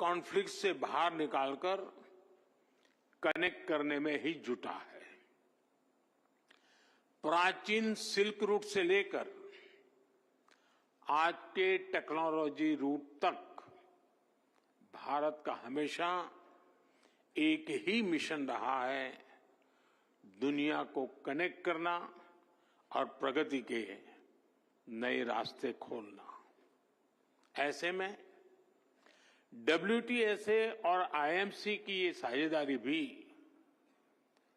Conflict से बाहर निकालकर कनेक्ट करने में ही जुटा है। प्राचीन सिल्क रूट से लेकर आज के टेक्नोलॉजी रूट तक भारत का हमेशा एक ही मिशन रहा है, दुनिया को कनेक्ट करना और प्रगति के नए रास्ते खोलना। ऐसे में WTSA और IMC की ये साझेदारी भी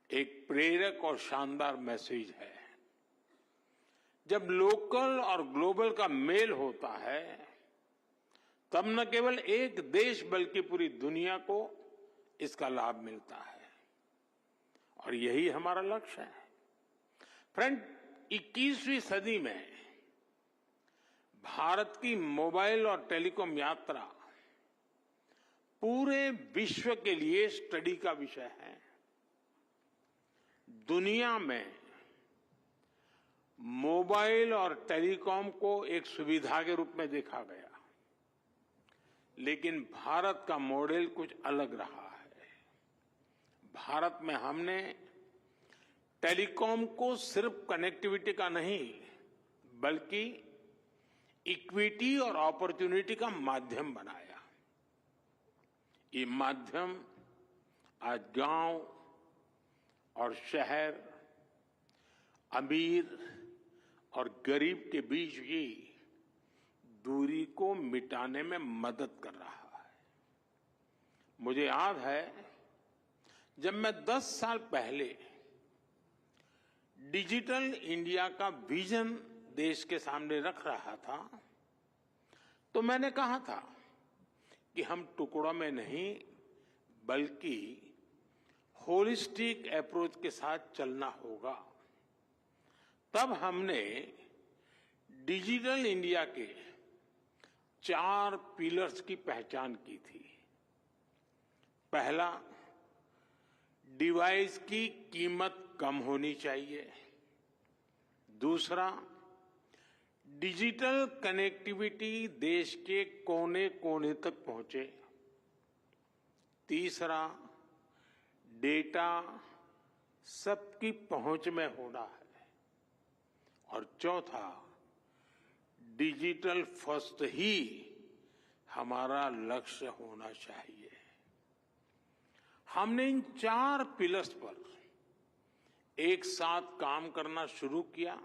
एक प्रेरक और शानदार मैसेज है। जब लोकल और ग्लोबल का मेल होता है, तब न केवल एक देश बल्कि पूरी दुनिया को इसका लाभ मिलता है, और यही हमारा लक्ष्य है। फ्रेंड, 21वीं सदी में भारत की मोबाइल और टेलीकॉम यात्रा पूरे विश्व के लिए स्टडी का विषय है। दुनिया में मोबाइल और टेलीकॉम को एक सुविधा के रूप में देखा गया, लेकिन भारत का मॉडल कुछ अलग रहा है। भारत में हमने टेलीकॉम को सिर्फ कनेक्टिविटी का नहीं, बल्कि इक्विटी और अपॉर्चुनिटी का माध्यम बनाया। ये माध्यम आज गांव और शहर, अमीर और गरीब के बीच की दूरी को मिटाने में मदद कर रहा है। मुझे याद है, जब मैं 10 साल पहले डिजिटल इंडिया का विजन देश के सामने रख रहा था, तो मैंने कहा था कि हम टुकड़ों में नहीं, बल्कि होलिस्टिक अप्रोच के साथ चलना होगा। तब हमने डिजिटल इंडिया के 4 पिलर्स की पहचान की थी। पहला, डिवाइस की कीमत कम होनी चाहिए। दूसरा, डिजिटल कनेक्टिविटी देश के कोने कोने तक पहुंचे। तीसरा, डेटा सबकी पहुंच में होना है। और चौथा, डिजिटल फर्स्ट ही हमारा लक्ष्य होना चाहिए। हमने इन 4 पिलर्स पर एक साथ काम करना शुरू किया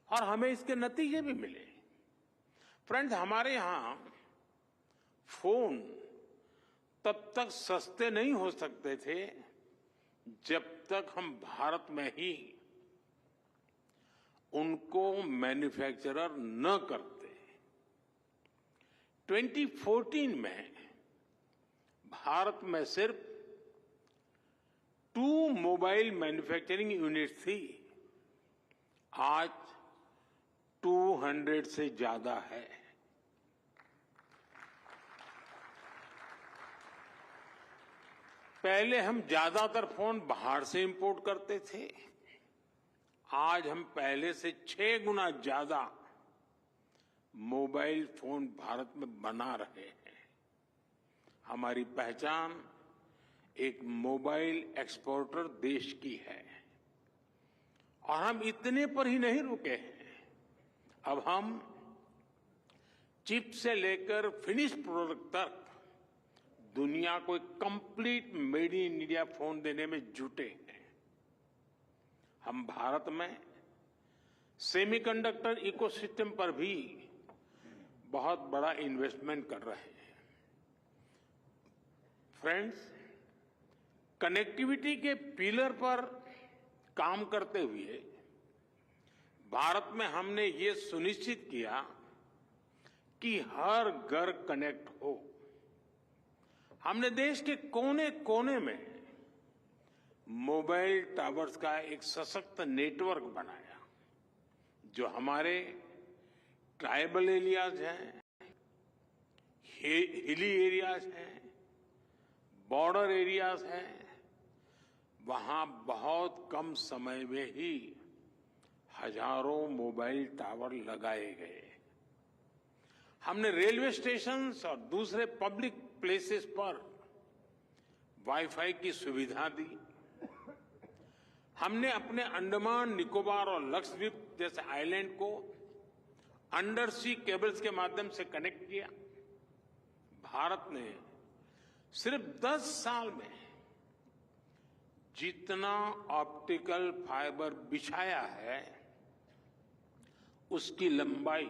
और हमें इसके नतीजे भी मिले। फ्रेंड्स, हमारे यहां फोन तब तक सस्ते नहीं हो सकते थे जब तक हम भारत में ही उनको मैन्युफैक्चरर न करते। 2014 में भारत में सिर्फ 2 मोबाइल मैन्युफैक्चरिंग यूनिट थी। आज 200 से ज्यादा है। पहले हम ज्यादातर फोन बाहर से इंपोर्ट करते थे। आज हम पहले से 6 गुना ज्यादा मोबाइल फोन भारत में बना रहे हैं। हमारी पहचान एक मोबाइल एक्सपोर्टर देश की है, और हम इतने पर ही नहीं रुके हैं। अब हम चिप से लेकर फिनिश प्रोडक्ट तक दुनिया को एक complete made in India phone देने में जुटे हैं। हम भारत में सेमीकंडक्टर इकोसिस्टम पर भी बहुत बड़ा इन्वेस्टमेंट कर रहे हैं। फ्रेंड्स, कनेक्टिविटी के पिलर पर काम करते हुए भारत में हमने ये सुनिश्चित किया कि हर घर कनेक्ट हो। हमने देश के कोने कोने में मोबाइल टावर्स का एक सशक्त नेटवर्क बनाया, जो हमारे ट्राइबल एरियाज हैं, हिली एरियाज हैं, बॉर्डर एरियाज हैं, वहां बहुत कम समय में ही हजारों मोबाइल टावर लगाए गए। हमने रेलवे स्टेशन और दूसरे पब्लिक प्लेसेस पर वाईफाई की सुविधा दी। हमने अपने अंडमान निकोबार और लक्षद्वीप जैसे आइलैंड को अंडर सी केबल्स के माध्यम से कनेक्ट किया। भारत ने सिर्फ 10 साल में जितना ऑप्टिकल फाइबर बिछाया है, उसकी लंबाई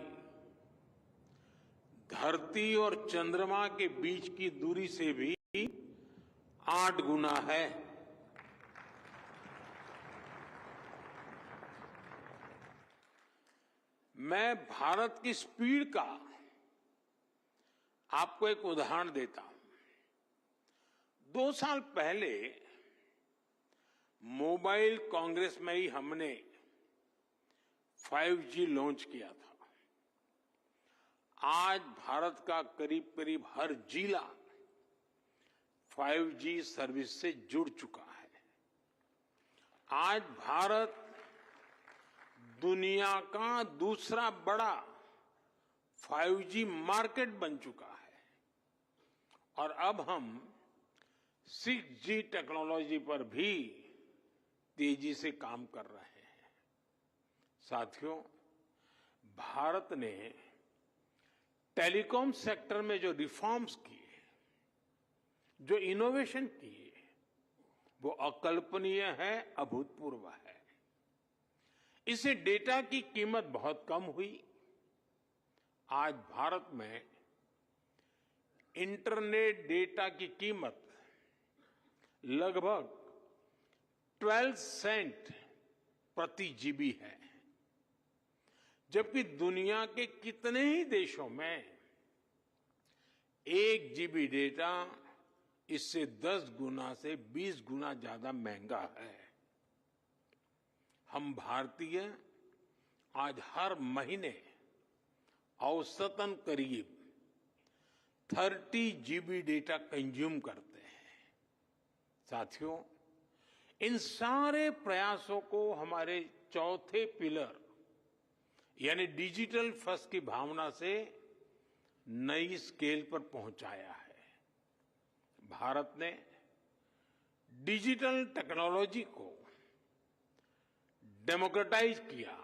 धरती और चंद्रमा के बीच की दूरी से भी 8 गुना है। मैं भारत की स्पीड का आपको एक उदाहरण देता हूं। 2 साल पहले मोबाइल कांग्रेस में ही हमने 5G लॉन्च किया था। आज भारत का करीब करीब हर जिला 5G सर्विस से जुड़ चुका है। आज भारत दुनिया का दूसरा बड़ा 5G मार्केट बन चुका है और अब हम 6G टेक्नोलॉजी पर भी तेजी से काम कर रहे हैं। साथियों, भारत ने टेलीकॉम सेक्टर में जो रिफॉर्म्स किए, जो इनोवेशन किए, वो अकल्पनीय है, अभूतपूर्व है। इससे डेटा की कीमत बहुत कम हुई। आज भारत में इंटरनेट डेटा की कीमत लगभग 12 सेंट प्रति जीबी है, जबकि दुनिया के कितने ही देशों में 1 जीबी डेटा इससे 10 गुना से 20 गुना ज्यादा महंगा है। हम भारतीय आज हर महीने औसतन करीब 30 जीबी डेटा कंज्यूम करते हैं। साथियों, इन सारे प्रयासों को हमारे चौथे पिलर यानी डिजिटल फर्स्ट की भावना से नई स्केल पर पहुंचाया है। भारत ने डिजिटल टेक्नोलॉजी को डेमोक्रेटाइज किया।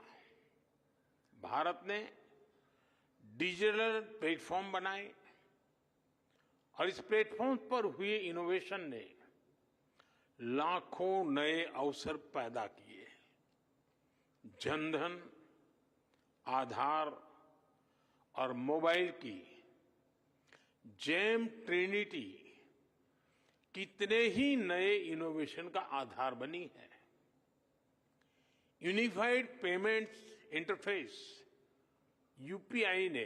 भारत ने डिजिटल प्लेटफॉर्म बनाए और इस प्लेटफॉर्म पर हुए इनोवेशन ने लाखों नए अवसर पैदा किए। जनधन, आधार और मोबाइल की जेम ट्रिनिटी कितने ही नए इनोवेशन का आधार बनी है। यूनिफाइड पेमेंट्स इंटरफेस यूपीआई ने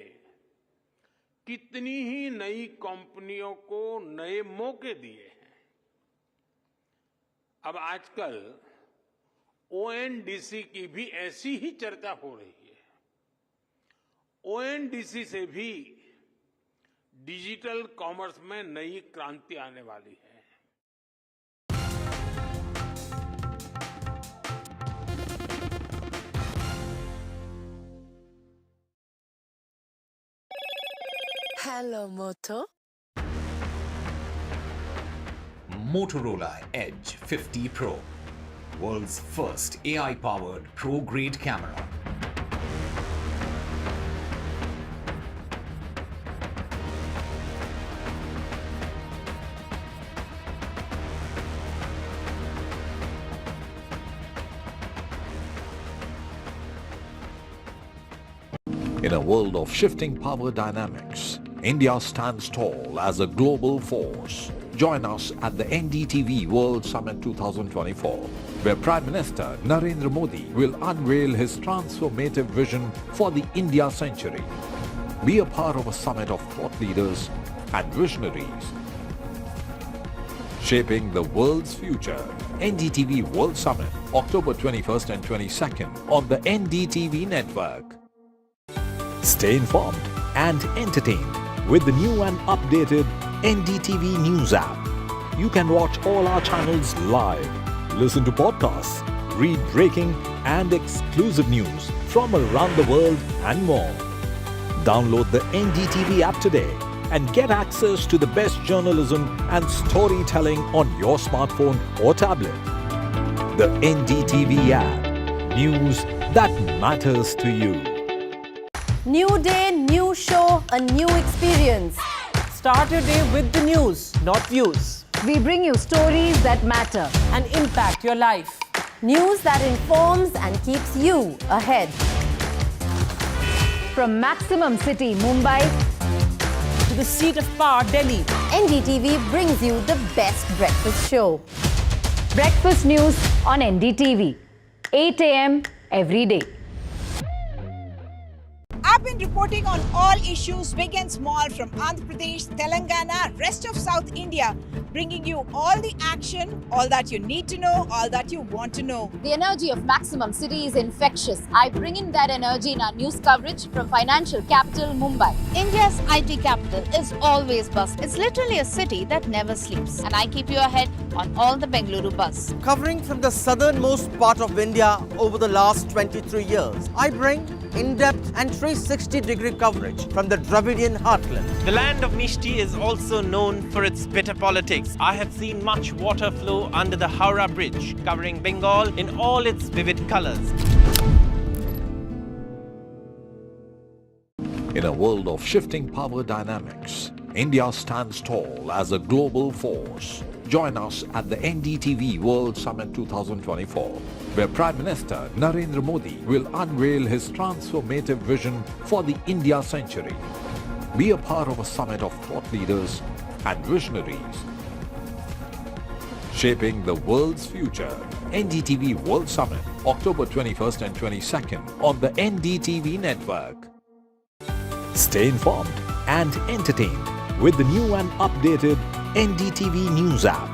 कितनी ही नई कंपनियों को नए मौके दिए हैं। अब आजकल ओएनडीसी की भी ऐसी ही चर्चा हो रही है। ओएनडीसी से भी डिजिटल कॉमर्स में नई क्रांति आने वाली है। Hello, Moto. Motorola Edge 50 Pro, world's first AI-powered pro-grade camera. In a world of shifting power dynamics, India stands tall as a global force. Join us at the NDTV World Summit 2024, where Prime Minister Narendra Modi will unveil his transformative vision for the India century. Be a part of a summit of thought leaders and visionaries, shaping the world's future. NDTV World Summit, October 21st and 22nd on the NDTV network. Stay informed and entertained with the new and updated NDTV News app. You can watch all our channels live, listen to podcasts, read breaking and exclusive news from around the world and more. Download the NDTV app today and get access to the best journalism and storytelling on your smartphone or tablet. The NDTV app. News that matters to you. New day, new show, a new experience. Start your day with the news, not views. We bring you stories that matter. And impact your life. News that informs and keeps you ahead. From Maximum City, Mumbai, To the seat of power, Delhi. NDTV brings you the best breakfast show. Breakfast news on NDTV. 8 a.m. every day. I've been reporting on all issues, big and small, from Andhra Pradesh, Telangana, rest of South India, bringing you all the action, all that you need to know, all that you want to know. The energy of Maximum City is infectious. I bring in that energy in our news coverage from financial capital Mumbai. India's IT capital is always buzz. It's literally a city that never sleeps. And I keep you ahead on all the Bengaluru buzz. Covering from the southernmost part of India over the last 23 years, I bring in-depth and 360-degree coverage from the Dravidian heartland. The land of Mishti is also known for its bitter politics. I have seen much water flow under the Howrah Bridge, covering Bengal in all its vivid colors. In a world of shifting power dynamics, India stands tall as a global force. Join us at the NDTV World Summit 2024, where Prime Minister Narendra Modi will unveil his transformative vision for the India century. Be a part of a summit of thought leaders and visionaries, shaping the world's future. NDTV World Summit, October 21st and 22nd on the NDTV network. Stay informed and entertained with the new and updated NDTV News app.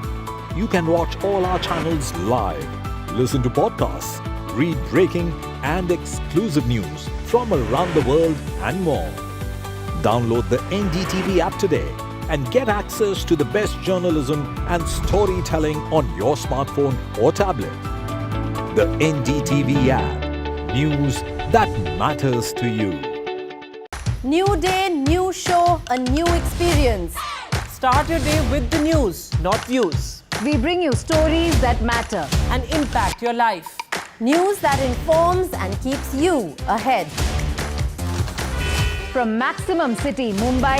You can watch all our channels live, listen to podcasts, read breaking and exclusive news from around the world and more. Download the NDTV app today and get access to the best journalism and storytelling on your smartphone or tablet. The NDTV app. News that matters to you. New day, new show, a new experience. Start your day with the news, not views. We bring you stories that matter. And impact your life. News that informs and keeps you ahead. From Maximum City, Mumbai,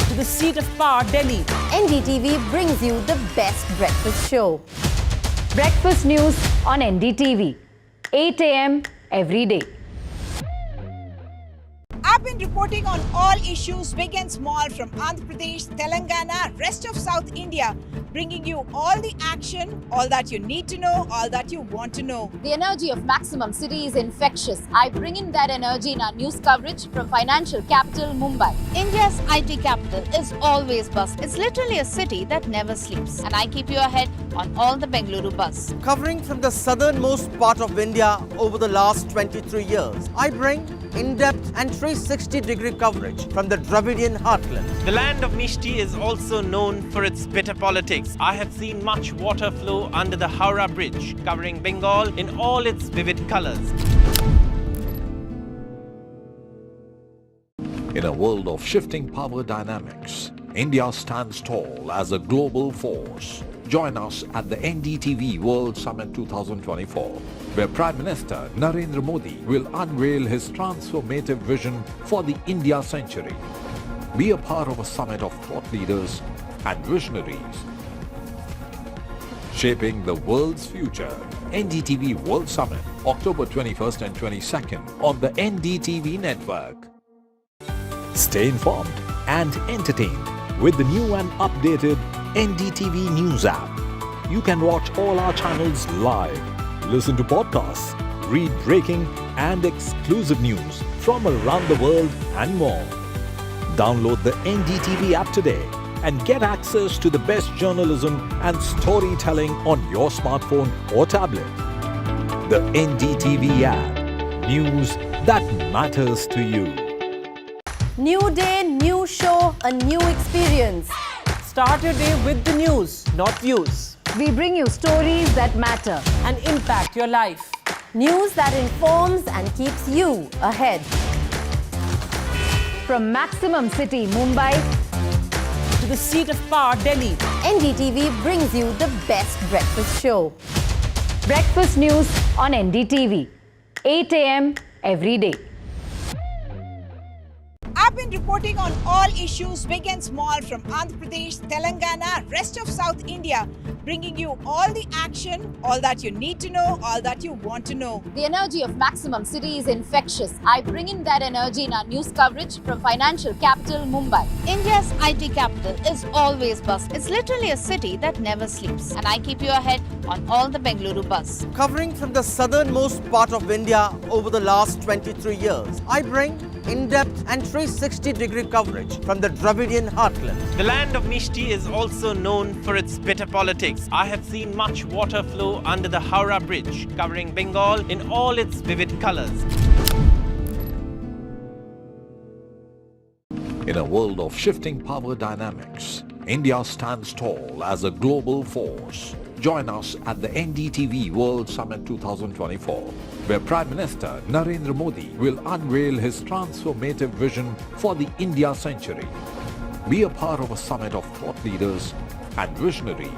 To the seat of power, Delhi. NDTV brings you the best breakfast show. Breakfast news on NDTV. 8 a.m. every day. I've been reporting on all issues, big and small, from Andhra Pradesh, Telangana, rest of South India, bringing you all the action, all that you need to know, all that you want to know. The energy of Maximum City is infectious. I bring in that energy in our news coverage from financial capital Mumbai. India's IT capital is always buzz. It's literally a city that never sleeps. And I keep you ahead on all the Bengaluru buzz. Covering from the southernmost part of India over the last 23 years, I bring in-depth and 360-degree coverage from the Dravidian heartland. The land of Mishti is also known for its bitter politics. I have seen much water flow under the Howrah Bridge, covering Bengal in all its vivid colors. In a world of shifting power dynamics, India stands tall as a global force. Join us at the NDTV World Summit 2024, where Prime Minister Narendra Modi will unveil his transformative vision for the India century. Be a part of a summit of thought leaders and visionaries, shaping the world's future. NDTV World Summit, October 21st and 22nd on the NDTV network. Stay informed and entertained with the new and updated NDTV News app. You can watch all our channels live, listen to podcasts, read breaking and exclusive news from around the world and more. Download the NDTV app today and get access to the best journalism and storytelling on your smartphone or tablet. The NDTV app. News that matters to you. New day, new show, a new experience. Start your day with the news, not views. We bring you stories that matter. And impact your life. News that informs and keeps you ahead. From maximum city, Mumbai, to the seat of power, Delhi, NDTV brings you the best breakfast show. Breakfast news on NDTV, 8 a.m. every day. I've been reporting on all issues, big and small, from Andhra Pradesh, Telangana, rest of South India, bringing you all the action, all that you need to know, all that you want to know. The energy of maximum city is infectious. I bring in that energy in our news coverage from financial capital Mumbai. India's IT capital is always buzz. It's literally a city that never sleeps. And I keep you ahead on all the Bengaluru buzz. Covering from the southernmost part of India over the last 23 years, I bring in-depth and 360-degree coverage from the Dravidian heartland. The land of Mishti is also known for its bitter politics. I have seen much water flow under the Howrah Bridge, covering Bengal in all its vivid colors. In a world of shifting power dynamics, India stands tall as a global force. Join us at the NDTV World Summit 2024, where Prime Minister Narendra Modi will unveil his transformative vision for the India century. Be a part of a summit of thought leaders and visionaries,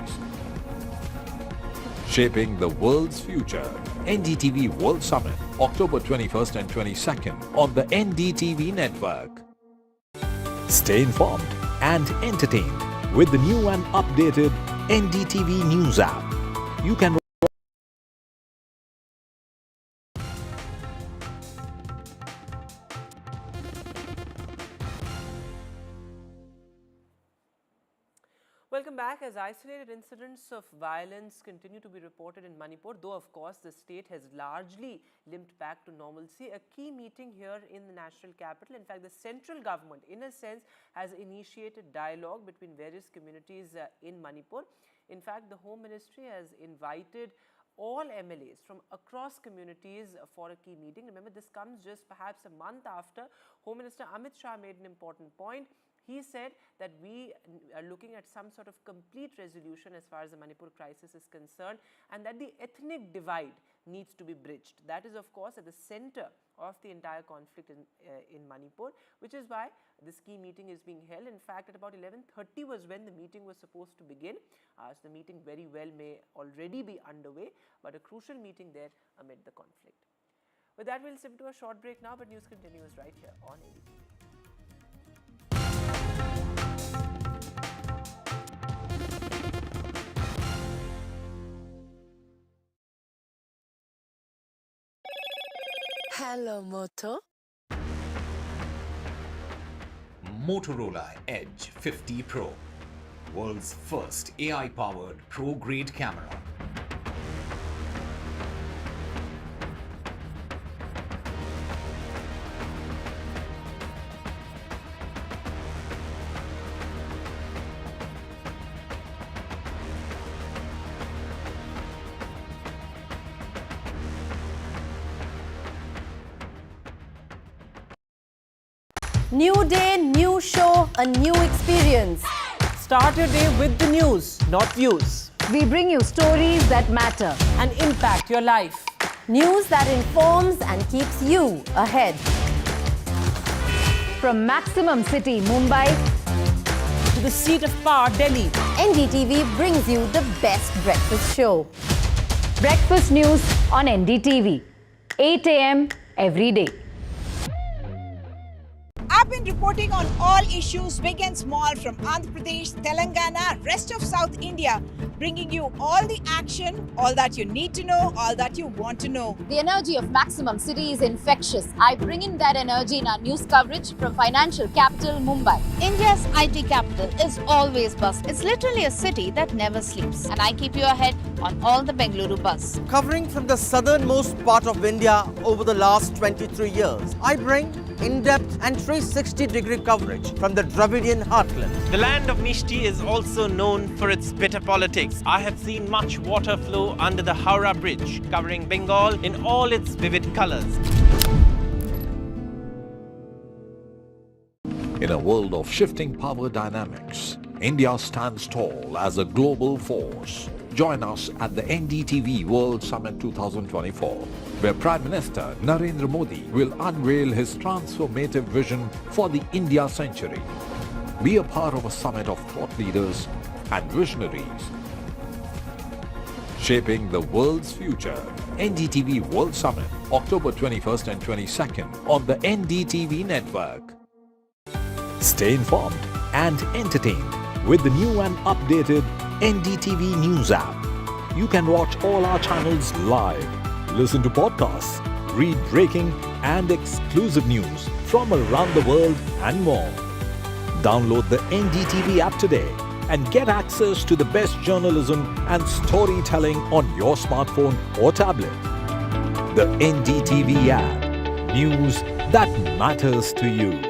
shaping the world's future. NDTV World Summit, October 21st and 22nd on the NDTV network. Stay informed and entertained with the new and updated NDTV News app. You can Welcome back. As isolated incidents of violence continue to be reported in Manipur, though of course the state has largely limped back to normalcy, a key meeting here in the national capital, in fact the central government in a sense has initiated dialogue between various communities in Manipur. In fact, the Home Ministry has invited all MLAs from across communities for a key meeting. Remember, this comes just perhaps a month after Home Minister Amit Shah made an important point. He said that we are looking at some sort of complete resolution as far as the Manipur crisis is concerned, and that the ethnic divide needs to be bridged. That is, of course, at the center of the entire conflict in Manipur, which is why this key meeting is being held. In fact, at about 11:30 was when the meeting was supposed to begin. So the meeting very well may already be underway, but a crucial meeting there amid the conflict. With that, we'll slip to a short break now, but news continues right here on NDTV. Hello, Moto. Motorola Edge 50 Pro, world's first AI-powered pro-grade camera. New day, new show, a new experience. Start your day with the news, not views. We bring you stories that matter And impact your life. News that informs and keeps you ahead. From maximum city, Mumbai, To the seat of power, Delhi, NDTV brings you the best breakfast show. Breakfast news on NDTV, 8 a.m. every day. I've been reporting on all issues, big and small, from Andhra Pradesh, Telangana, rest of South India, bringing you all the action, all that you need to know, all that you want to know. The energy of maximum city is infectious. I bring in that energy in our news coverage from financial capital Mumbai. India's IT capital is always buzz. It's literally a city that never sleeps. And I keep you ahead on all the Bengaluru buzz. Covering from the southernmost part of India over the last 23 years, I bring in-depth and 360-degree coverage from the Dravidian heartland. The land of Mishti is also known for its bitter politics. I have seen much water flow under the Howrah Bridge, covering Bengal in all its vivid colors. In a world of shifting power dynamics, India stands tall as a global force. Join us at the NDTV World Summit 2024, where Prime Minister Narendra Modi will unveil his transformative vision for the India century. Be a part of a summit of thought leaders and visionaries shaping the world's future. NDTV World Summit, October 21st and 22nd on the NDTV network. Stay informed and entertained with the new and updated NDTV News app. You can watch all our channels live, listen to podcasts, read breaking and exclusive news from around the world and more. Download the NDTV app today and get access to the best journalism and storytelling on your smartphone or tablet. The NDTV app. News that matters to you.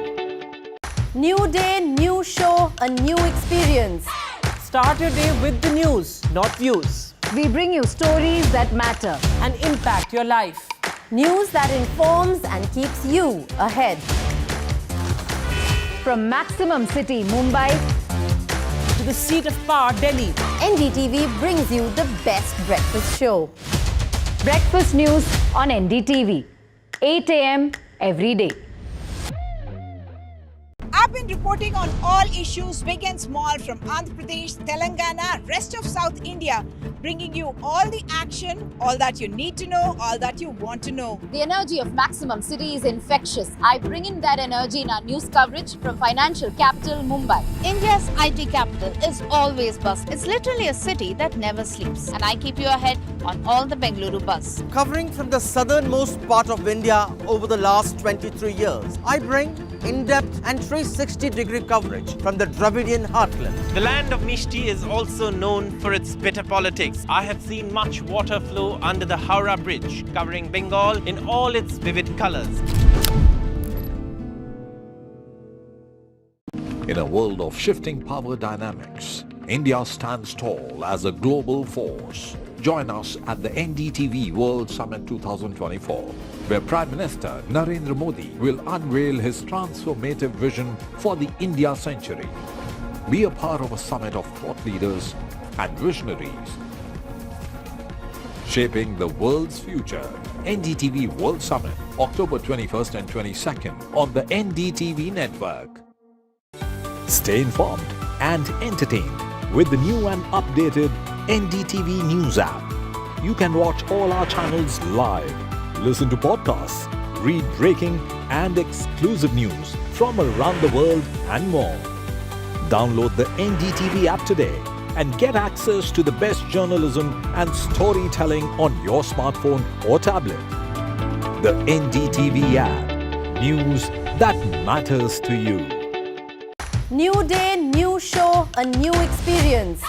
New day, new show, a new experience. Start your day with the news, not views. We bring you stories that matter And impact your life. News that informs and keeps you ahead. From Maximum City, Mumbai, To the seat of power, Delhi. NDTV brings you the best breakfast show. Breakfast news on NDTV, 8 a.m. every day. I've been reporting on all issues big and small from Andhra Pradesh, Telangana, rest of South India, bringing you all the action, all that you need to know, all that you want to know. The energy of Maximum City is infectious. I bring in that energy in our news coverage from financial capital Mumbai. India's IT capital is always buzz. It's literally a city that never sleeps. And I keep you ahead on all the Bengaluru buzz. Covering from the southernmost part of India over the last 23 years, I bring in-depth and 360-degree coverage from the Dravidian heartland. The land of Mishti is also known for its bitter politics. I have seen much water flow under the Howrah Bridge, covering Bengal in all its vivid colors. In a world of shifting power dynamics, India stands tall as a global force. Join us at the NDTV World Summit 2024, where Prime Minister Narendra Modi will unveil his transformative vision for the India century. Be a part of a summit of thought leaders and visionaries shaping the world's future. NDTV World Summit, October 21st and 22nd on the NDTV network. Stay informed and entertained with the new and updated NDTV News app. You can watch all our channels live, listen to podcasts, read breaking and exclusive news from around the world and more. Download the NDTV app today and get access to the best journalism and storytelling on your smartphone or tablet. The NDTV app. News that matters to you. New day, new show, a new experience.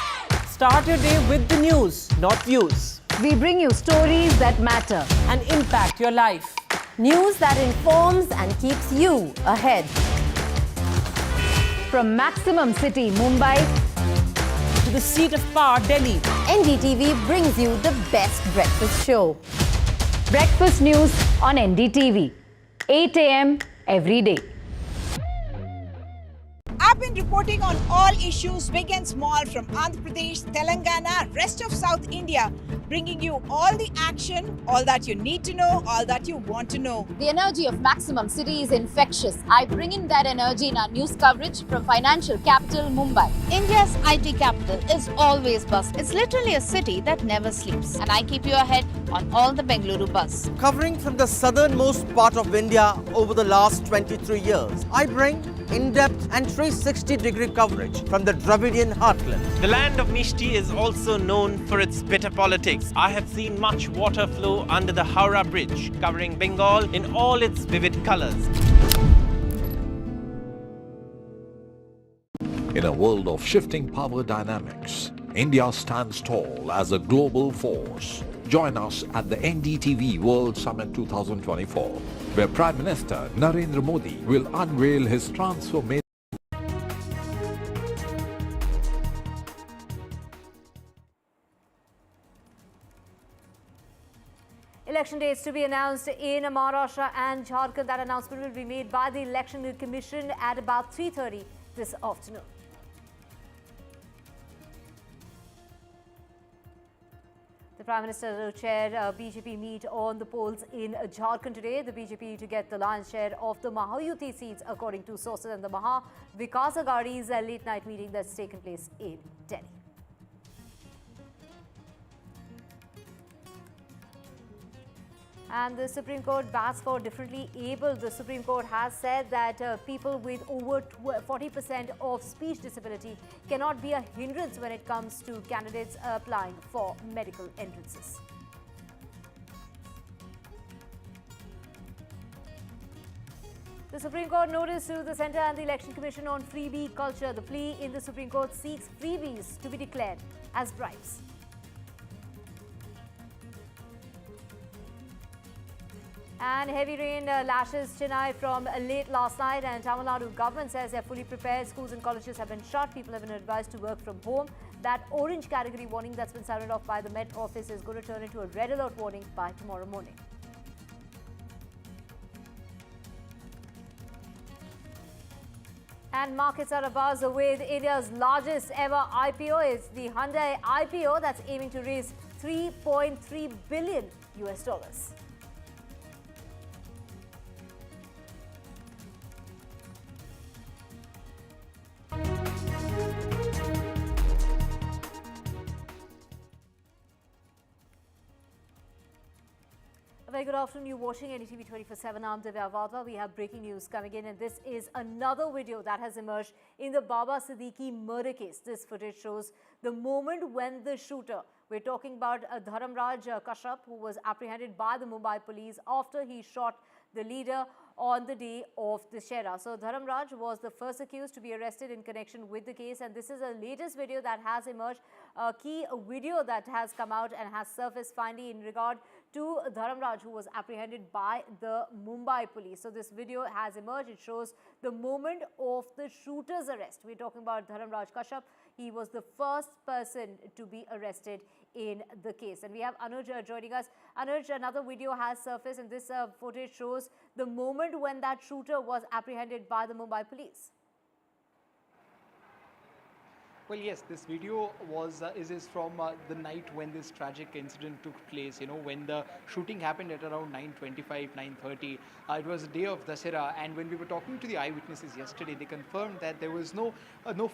Start your day with the news, not views. We bring you stories that matter And impact your life. News that informs and keeps you ahead. From Maximum City, Mumbai, To the seat of power, Delhi. NDTV brings you the best breakfast show. Breakfast news on NDTV, 8 a.m. every day. I've been reporting on all issues big and small from Andhra Pradesh, Telangana, rest of South India, bringing you all the action, all that you need to know, all that you want to know. The energy of Maximum City is infectious. I bring in that energy in our news coverage from financial capital Mumbai. India's IT capital is always buzz. It's literally a city that never sleeps. And I keep you ahead on all the Bengaluru buzz. Covering from the southernmost part of India over the last 23 years, I bring in-depth and 360-degree coverage from the Dravidian heartland. The land of Mishti is also known for its bitter politics. I have seen much water flow under the Howrah Bridge, covering Bengal in all its vivid colors. In a world of shifting power dynamics, India stands tall as a global force. Join us at the NDTV World Summit 2024, where Prime Minister Narendra Modi will unveil his transformative Election dates to be announced in Maharashtra and Jharkhand. That announcement will be made by the Election Commission at about 3:30 this afternoon. The Prime Minister will chair BJP meet on the polls in Jharkhand today. The BJP to get the lion's share of the Mahayuti seats, according to sources, and the Maha Vikas Aghadi's late night meeting that's taken place in Delhi. And the Supreme Court bats for differently abled. The Supreme Court has said that people with over 40% of speech disability cannot be a hindrance when it comes to candidates applying for medical entrances. The Supreme Court notice to the Centre and the Election Commission on freebie culture. The plea in the Supreme Court seeks freebies to be declared as bribes. And heavy rain lashes Chennai from late last night, and Tamil Nadu government says they're fully prepared. Schools and colleges have been shut. People have been advised to work from home. That orange category warning that's been sounded off by the Met Office is going to turn into a red alert warning by tomorrow morning. And markets are abuzz with India's largest ever IPO. It's the Hyundai IPO that's aiming to raise $3.3 billion. Very good afternoon. You're watching NDTV 24/7. I'm Divya Vadva. We have breaking news coming in, and this is another video that has emerged in the Baba Siddique murder case. This footage shows the moment when the shooter, we're talking about Dharamraj Kashyap, who was apprehended by the Mumbai police after he shot the leader on the day of the Shera. So Dharamraj was the first accused to be arrested in connection with the case, and this is a latest video that has emerged, a key video that has come out and has surfaced finally in regard to Dharamraj, who was apprehended by the Mumbai police. So this video has emerged. It shows the moment of the shooter's arrest. We're talking about Dharamraj Kashyap. He was the first person to be arrested in the case. And we have Anuj joining us. Anuj, another video has surfaced, and this footage shows the moment when that shooter was apprehended by the Mumbai police. Well, yes, this video is from the night when this tragic incident took place. You know, when the shooting happened at around 9:25, 9:30. It was the day of Dussehra, and when we were talking to the eyewitnesses yesterday, they confirmed that there was no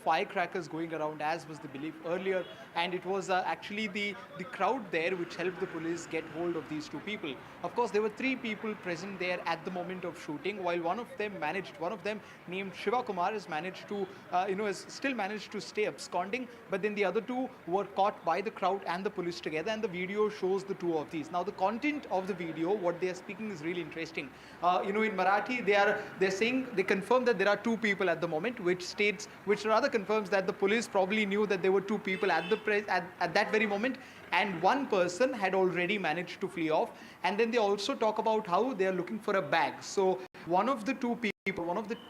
firecrackers going around, as was the belief earlier, and it was actually the crowd there which helped the police get hold of these two people. Of course, there were three people present there at the moment of shooting, while one of them named Shiva Kumar has managed to, has still managed to stay absconding, but then the other two were caught by the crowd and the police together, and the video shows the two of these. Now, the content of the video, what they are speaking is really interesting. In Marathi, they're saying, they confirm that there are two people at the moment, which rather confirms that the police probably knew that there were two people at that very moment, and one person had already managed to flee off. And then they also talk about how they are looking for a bag. So one of the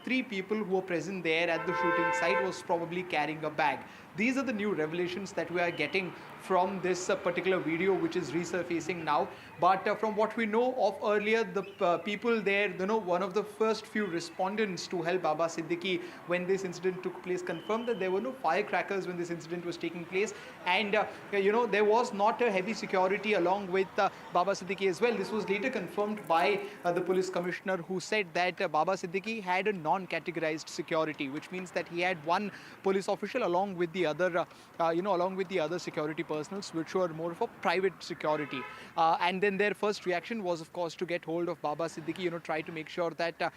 three people who were present there at the shooting site was probably carrying a bag. These are the new revelations that we are getting from this particular video, which is resurfacing now. But from what we know of earlier, the people there, one of the first few respondents to help Baba Siddique when this incident took place, confirmed that there were no firecrackers when this incident was taking place. And, there was not a heavy security along with Baba Siddique as well. This was later confirmed by the police commissioner, who said that Baba Siddique had a non-categorized security, which means that he had one police official along with the other security personals, which were more of a private security. And then their first reaction was, of course, to get hold of Baba Siddique, try to make sure that,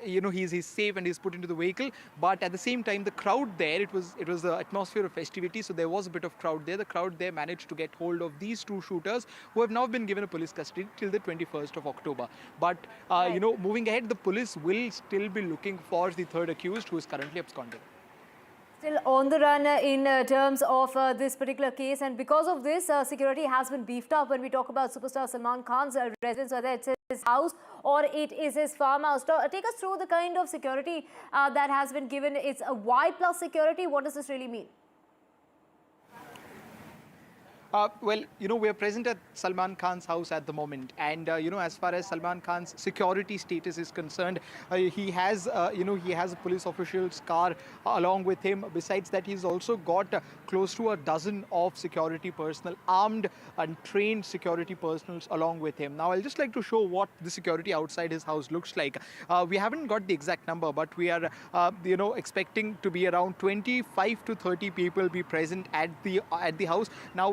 he's safe and he's put into the vehicle. But at the same time, the crowd there, it was the atmosphere of festivity, so there was a bit of crowd there. The crowd there managed to get hold of these two shooters, who have now been given a police custody till the 21st of October. But, moving ahead, the police will still be looking for the third accused, who is currently absconding. Still on the run in terms of this particular case, and because of this, security has been beefed up. When we talk about superstar Salman Khan's residence, whether it's his house or it is his farmhouse, take us through the kind of security that has been given. It's a Y+ security. What does this really mean? Well, we are present at Salman Khan's house at the moment, and as far as Salman Khan's security status is concerned, he has police official's car along with him. Besides that, he's also got close to a dozen of security personnel, armed and trained security personnel along with him. Now, I'll just like to show what the security outside his house looks like. We haven't got the exact number, but we are, expecting to be around 25 to 30 people be present at the house. Now,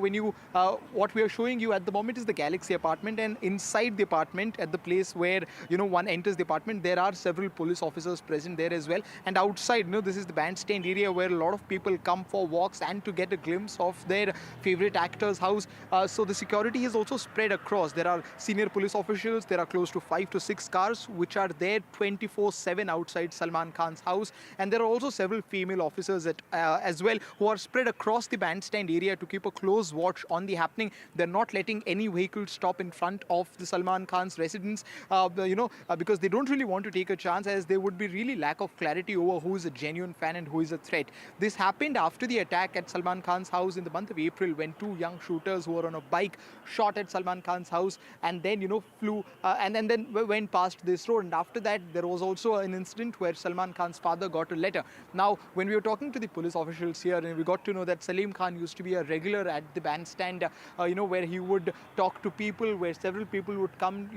what we are showing you at the moment is the Galaxy apartment, and inside the apartment, at the place where one enters the apartment, there are several police officers present there as well. And outside, this is the bandstand area where a lot of people come for walks and to get a glimpse of their favorite actor's house. So the security is also spread across. There are senior police officials. There are close to 5 to 6 cars which are there 24/7 outside Salman Khan's house, and there are also several female officers as well who are spread across the bandstand area to keep a close watch on the happening. They're not letting any vehicle stop in front of the Salman Khan's residence, because they don't really want to take a chance, as there would be really lack of clarity over who is a genuine fan and who is a threat. This happened after the attack at Salman Khan's house in the month of April, when 2 young shooters who were on a bike shot at Salman Khan's house and then flew and then went past this road. And after that, there was also an incident where Salman Khan's father got a letter. Now, when we were talking to the police officials here, and we got to know that Salim Khan used to be a regular at the bandstand, where he would talk to people, where several people would come,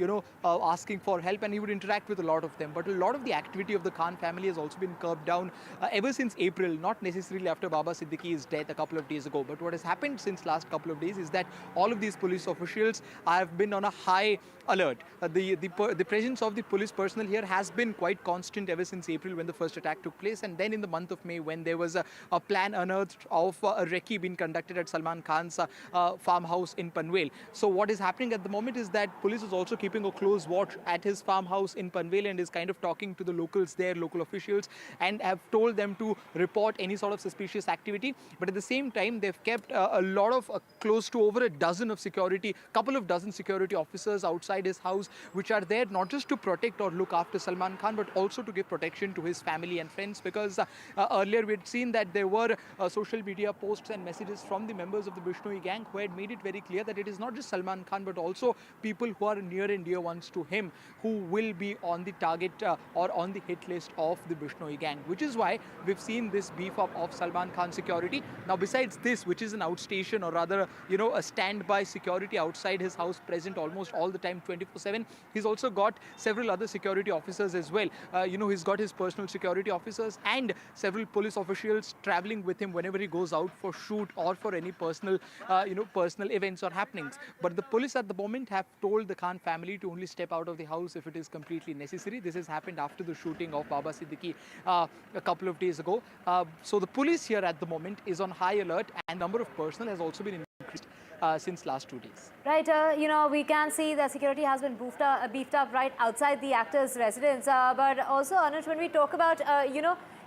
asking for help, and he would interact with a lot of them. But a lot of the activity of the Khan family has also been curbed down ever since April, not necessarily after Baba Siddique's death a couple of days ago. But what has happened since last couple of days is that all of these police officials have been on a high alert. The presence of the police personnel here has been quite constant ever since April, when the first attack took place, and then in the month of May, when there was a plan unearthed of a recce being conducted at Salman Khan's farmhouse in Panvel. So what is happening at the moment is that police is also keeping a close watch at his farmhouse in Panvel, and is kind of talking to the locals there, local officials, and have told them to report any sort of suspicious activity. But at the same time, they've kept a lot of close to over a dozen of security, couple of dozen security officers outside his house, which are there not just to protect or look after Salman Khan, but also to give protection to his family and friends. Because earlier we had seen that there were social media posts and messages from the members of the Bishnoi gang who had made it very clear that it is not just Salman Khan, but also people who are near and dear ones to him who will be on the target or on the hit list of the Bishnoi gang, which is why we've seen this beef up of Salman Khan security. Now, besides this, which is an outstation, or rather, a standby security outside his house present almost all the time, 24/7, he's also got several other security officers as well. He's got his personal security officers and several police officials traveling with him whenever he goes out for shoot or for any personal events or happenings. But the police at the moment have told the Khan family to only step out of the house if it is completely necessary. This has happened after the shooting of Baba Siddique a couple of days ago. So the police here at the moment is on high alert, and number of personnel has also been increased since last 2 days. Right, we can see the security has been beefed up right outside the actor's residence. But also, Anuj, when we talk about,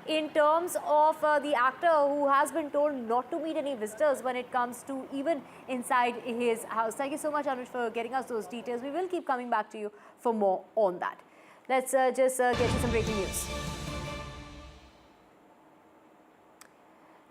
in terms of the actor who has been told not to meet any visitors when it comes to even inside his house. Thank you so much, Anuj, for getting us those details. We will keep coming back to you for more on that. Let's just get you some breaking news.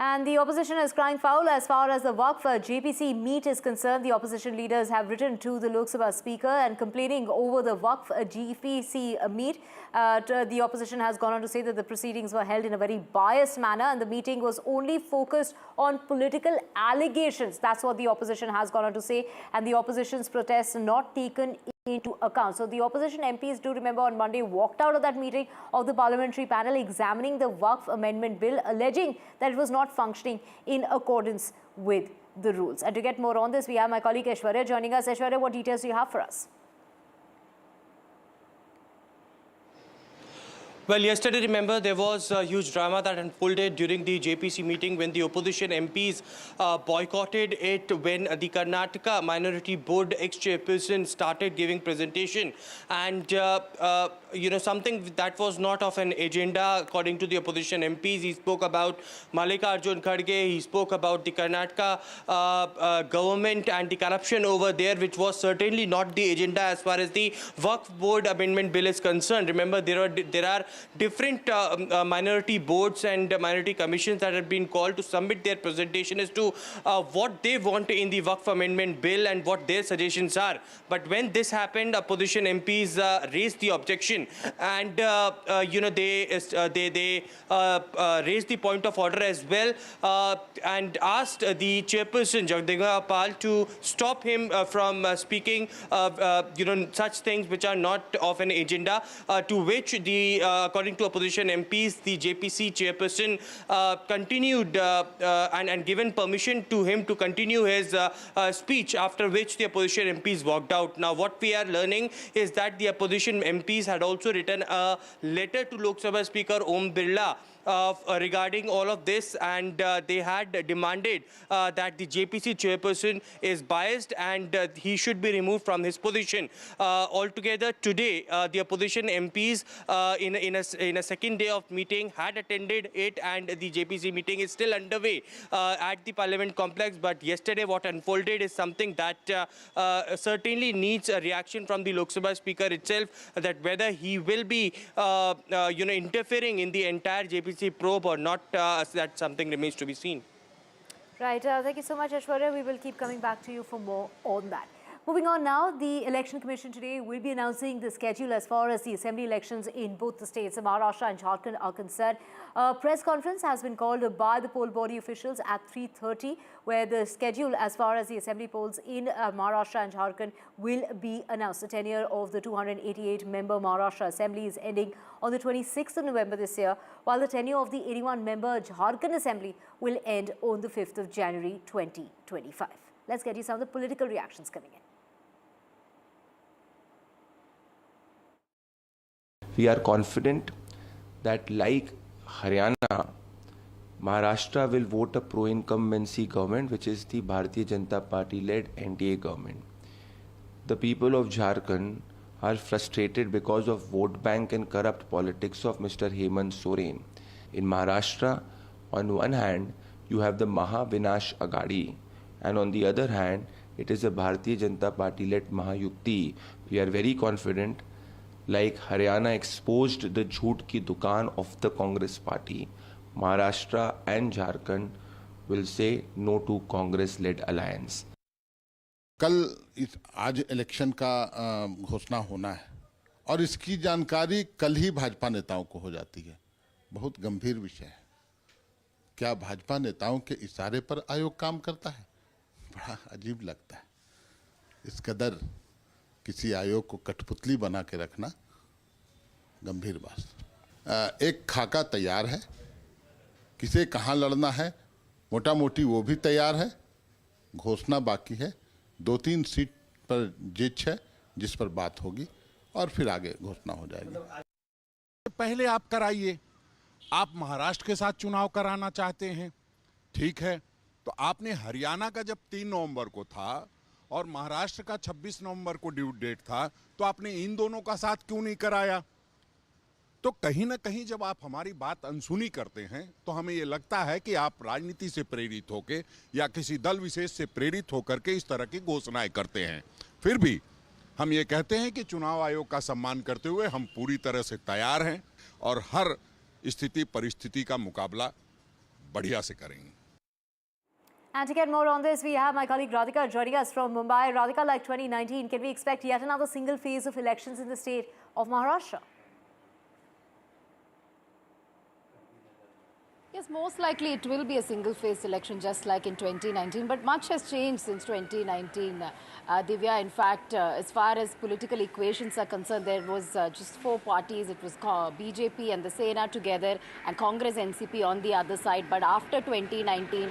And the opposition is crying foul as far as the Waqf JPC meet is concerned. The opposition leaders have written to the Lok Sabha Speaker and complaining over the Waqf JPC meet. The opposition has gone on to say that the proceedings were held in a very biased manner and the meeting was only focused on political allegations. That's what the opposition has gone on to say, and the opposition's protests not taken into account. So the opposition MPs, do remember, on Monday walked out of that meeting of the parliamentary panel examining the Waqf Amendment Bill, alleging that it was not functioning in accordance with the rules. And to get more on this, we have my colleague Aishwarya joining us. Aishwarya, what details do you have for us? Well, yesterday, remember, there was a huge drama that unfolded during the JPC meeting when the opposition MPs boycotted it, when the Karnataka Minority Board ex-chairperson started giving presentation. And something that was not of an agenda according to the opposition MPs. He spoke about Mallikarjun Kharge, he spoke about the Karnataka government and the corruption over there, which was certainly not the agenda as far as the Waqf Board Amendment Bill is concerned. Remember, there are different minority boards and minority commissions that have been called to submit their presentation as to what they want in the Waqf Amendment Bill and what their suggestions are. But when this happened, opposition MPs raised the objection, and they raised the point of order as well, and asked the chairperson Jagdega Pal to stop him from speaking such things which are not of an agenda, to which according to opposition MPs, the JPC chairperson continued and given permission to him to continue his speech, after which the opposition MPs walked out. Now, what we are learning is that the opposition MPs had also written a letter to Lok Sabha Speaker Om Birla regarding all of this, and they had demanded that the JPC chairperson is biased and he should be removed from his position. Altogether, today, the opposition MPs in a second day of meeting had attended it, and the JPC meeting is still underway at the Parliament complex. But yesterday, what unfolded is something that certainly needs a reaction from the Lok Sabha Speaker itself, that whether he will be interfering in the entire JPC probe or not, that something remains to be seen. Right. Thank you so much, Aishwarya. We will keep coming back to you for more on that. Moving on now, the Election Commission today will be announcing the schedule as far as the assembly elections in both the states, Maharashtra and Jharkhand, are concerned. A press conference has been called by the poll body officials at 3:30, where the schedule as far as the assembly polls in Maharashtra and Jharkhand will be announced. The tenure of the 288-member Maharashtra Assembly is ending on the 26th of November this year, while the tenure of the 81-member Jharkhand Assembly will end on the 5th of January 2025. Let's get you some of the political reactions coming in. We are confident that, like Haryana, Maharashtra will vote a pro-incumbency government, which is the Bharatiya Janata Party-led NDA government. The people of Jharkhand are frustrated because of vote bank and corrupt politics of Mr. Hemant Soren. In Maharashtra, on one hand, you have the Mahavinash Agadi, and on the other hand, it is a Bharatiya Janata Party-led Mahayukti. We are very confident, like Haryana exposed the jhoot ki dukaan of the Congress party, Maharashtra and Jharkhand will say no to Congress-led alliance. आज election का घोषणा होना है और इसकी जानकारी कल ही भाजपा नेताओं को हो जाती है। बहुत गंभीर विषय है। क्या भाजपा नेताओं के इशारे पर आयोग काम करता है? बड़ा अजीब लगता है। इस कदर किसी आयोग को कठपुतली बना के रखना गंभीर बात। एक खाका तैयार है, किसे कहाँ लड़ना है मोटा मोटी वो भी तैयार है, घोषणा बाकी है। 2-3 सीट पर जीत है जिस पर बात होगी और फिर आगे घोषणा हो जाएगी। पहले आप कराइए, आप महाराष्ट्र के साथ चुनाव कराना चाहते हैं, ठीक है, तो आपने हरियाणा का जब 3 नवंबर को था और महाराष्ट्र का 26 नवंबर को ड्यू डेट था, तो आपने इन दोनों का साथ क्यों नहीं कराया? तो कहीं ना कहीं जब आप हमारी बात अनसुनी करते हैं तो हमें ये लगता है कि आप राजनीति से प्रेरित होकर या किसी दल विशेष से प्रेरित होकर के इस तरह की घोषणाएं करते हैं। फिर भी हम ये कहते हैं कि चुनाव आयोग का सम्मान करते हुए हम पूरी तरह से तैयार हैं और हर स्थिति परिस्थिति का मुकाबला बढ़िया से करेंगे। And to get more on this, we have my colleague Radhika joining us from Mumbai. Radhika, like 2019, can we expect yet another single phase of elections in the state of Maharashtra? Yes, most likely it will be a single-phase election just like in 2019, but much has changed since 2019. Divya, in fact, as far as political equations are concerned, there was just 4 parties. It was BJP and the Sena together and Congress NCP on the other side. But after 2019,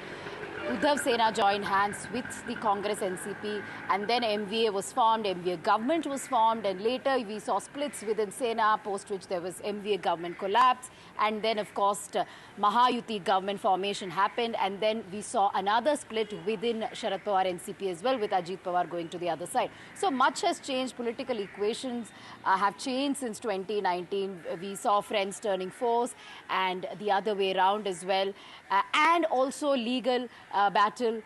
Uddhav Sena joined hands with the Congress NCP, and then MVA was formed, MVA government was formed, and later we saw splits within Sena, post which there was MVA government collapse, and then of course Mahayuti government formation happened, and then we saw another split within Sharad Pawar NCP as well, with Ajit Pawar going to the other side. So much has changed. Political equations have changed since 2019. We saw friends turning foes and the other way around as well, and also legal battle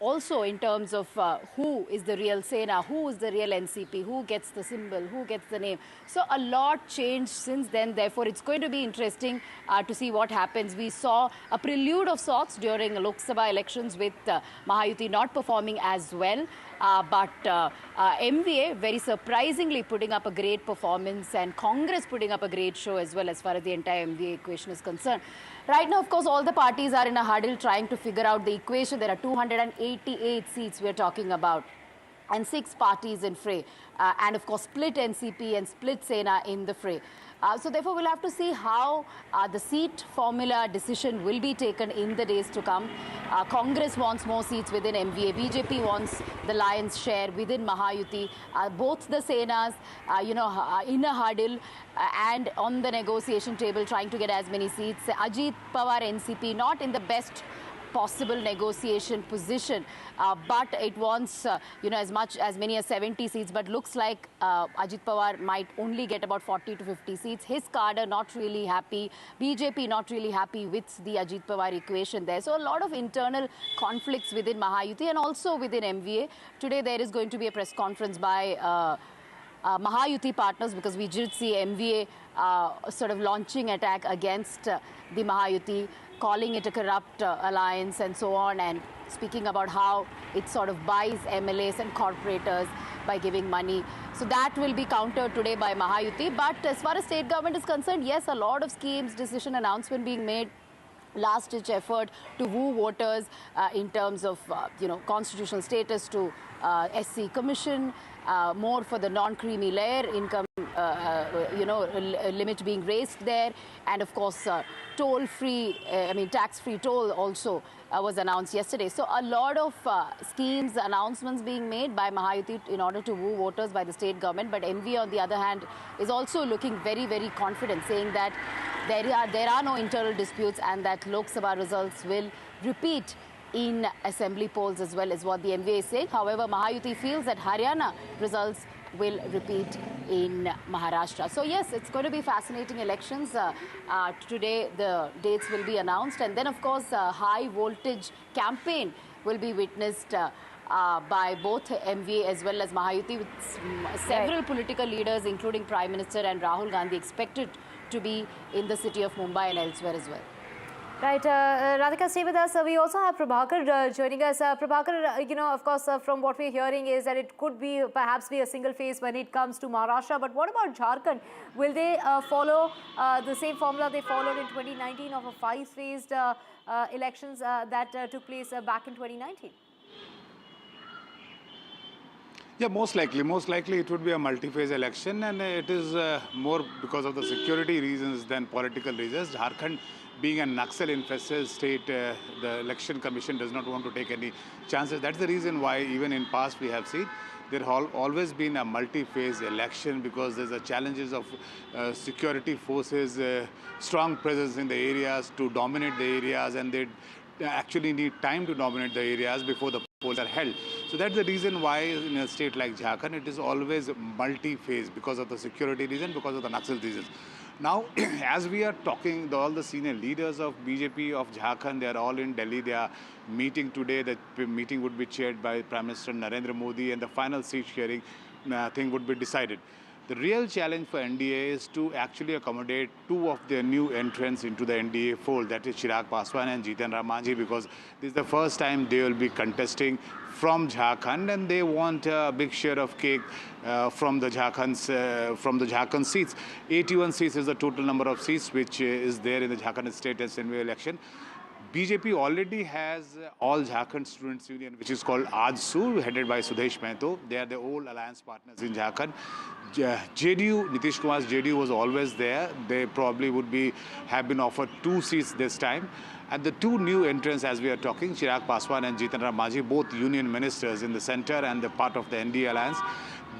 also in terms of who is the real Sena, who is the real NCP, who gets the symbol, who gets the name. So a lot changed since then. Therefore, it's going to be interesting to see what happens. We saw a prelude of sorts during Lok Sabha elections with Mahayuti not performing as well. But MVA very surprisingly putting up a great performance, and Congress putting up a great show as well as far as the entire MVA equation is concerned. Right now, of course, all the parties are in a huddle trying to figure out the equation. There are 288 seats we're talking about, and 6 parties in fray. And of course, split NCP and split Sena in the fray. So therefore, we'll have to see how the seat formula decision will be taken in the days to come. Congress wants more seats within MVA. BJP wants the lion's share within Mahayuti. Both the Senas, in a huddle and on the negotiation table trying to get as many seats. Ajit Pawar NCP not in the best possible negotiation position, but it wants as many as 70 seats, but looks like Ajit Pawar might only get about 40 to 50 seats. His cadre not really happy, BJP not really happy with the Ajit Pawar equation there. So a lot of internal conflicts within Mahayuti and also within MVA. Today there is going to be a press conference by Mahayuti partners, because we did see MVA sort of launching attack against the Mahayuti, calling it a corrupt alliance and so on, and speaking about how it sort of buys MLAs and corporators by giving money. So that will be countered today by Mahayuti. But as far as state government is concerned, yes, a lot of schemes, decision announcement being made, last-ditch effort to woo voters in terms of, constitutional status to SC commission, more for the non-creamy layer income, limit being raised there, and of course toll-free, tax-free toll also was announced yesterday. So a lot of schemes, announcements being made by Mahayuti in order to woo voters by the state government. But MV, on the other hand, is also looking very, very confident, saying that there are no internal disputes and that Lok Sabha results will repeat in assembly polls as well, is what the MVA is saying. However, Mahayuti feels that Haryana results will repeat in Maharashtra. So yes, it's going to be fascinating elections. Today the dates will be announced, and then of course high voltage campaign will be witnessed by both MVA as well as Mahayuti, with several political leaders including Prime Minister and Rahul Gandhi expected to be in the city of Mumbai and elsewhere as well. Right, Radhika, stay with us. We also have Prabhakar joining us. Prabhakar, of course, from what we're hearing is that it could be perhaps be a single phase when it comes to Maharashtra. But what about Jharkhand? Will they follow the same formula they followed in 2019 of a 5-phased elections that took place back in 2019? Yeah, most likely. Most likely it would be a multi-phase election, and it is more because of the security reasons than political reasons. Jharkhand being a Naxal-infested state, the Election Commission does not want to take any chances. That's the reason why even in past we have seen there have always been a multi-phase election, because there's the challenges of security forces, strong presence in the areas to dominate the areas, and they actually need time to dominate the areas before the polls are held. So that's the reason why in a state like Jharkhand, it is always multi-phase, because of the security reason, because of the Naxal reasons. Now, as we are talking, all the senior leaders of BJP of Jharkhand, they are all in Delhi. They are meeting today. The meeting would be chaired by Prime Minister Narendra Modi, and the final seat sharing thing would be decided. The real challenge for NDA is to actually accommodate 2 of their new entrants into the NDA fold, that is Chirag Paswan and Jitan Ram Manjhi, because this is the first time they will be contesting from Jharkhand, and they want a big share of cake from the Jharkhand seats. 81 seats is the total number of seats which is there in the Jharkhand State Assembly election. BJP already has all Jharkhand Students Union, which is called AJSU, headed by Sudesh Mehto. They are the old alliance partners in Jharkhand. JDU, Nitish Kumar's JDU was always there. They probably would have been offered 2 seats this time. And the two new entrants, as we are talking, Chirag Paswan and Jitan Ram Manjhi, both union ministers in the center and the part of the NDA alliance,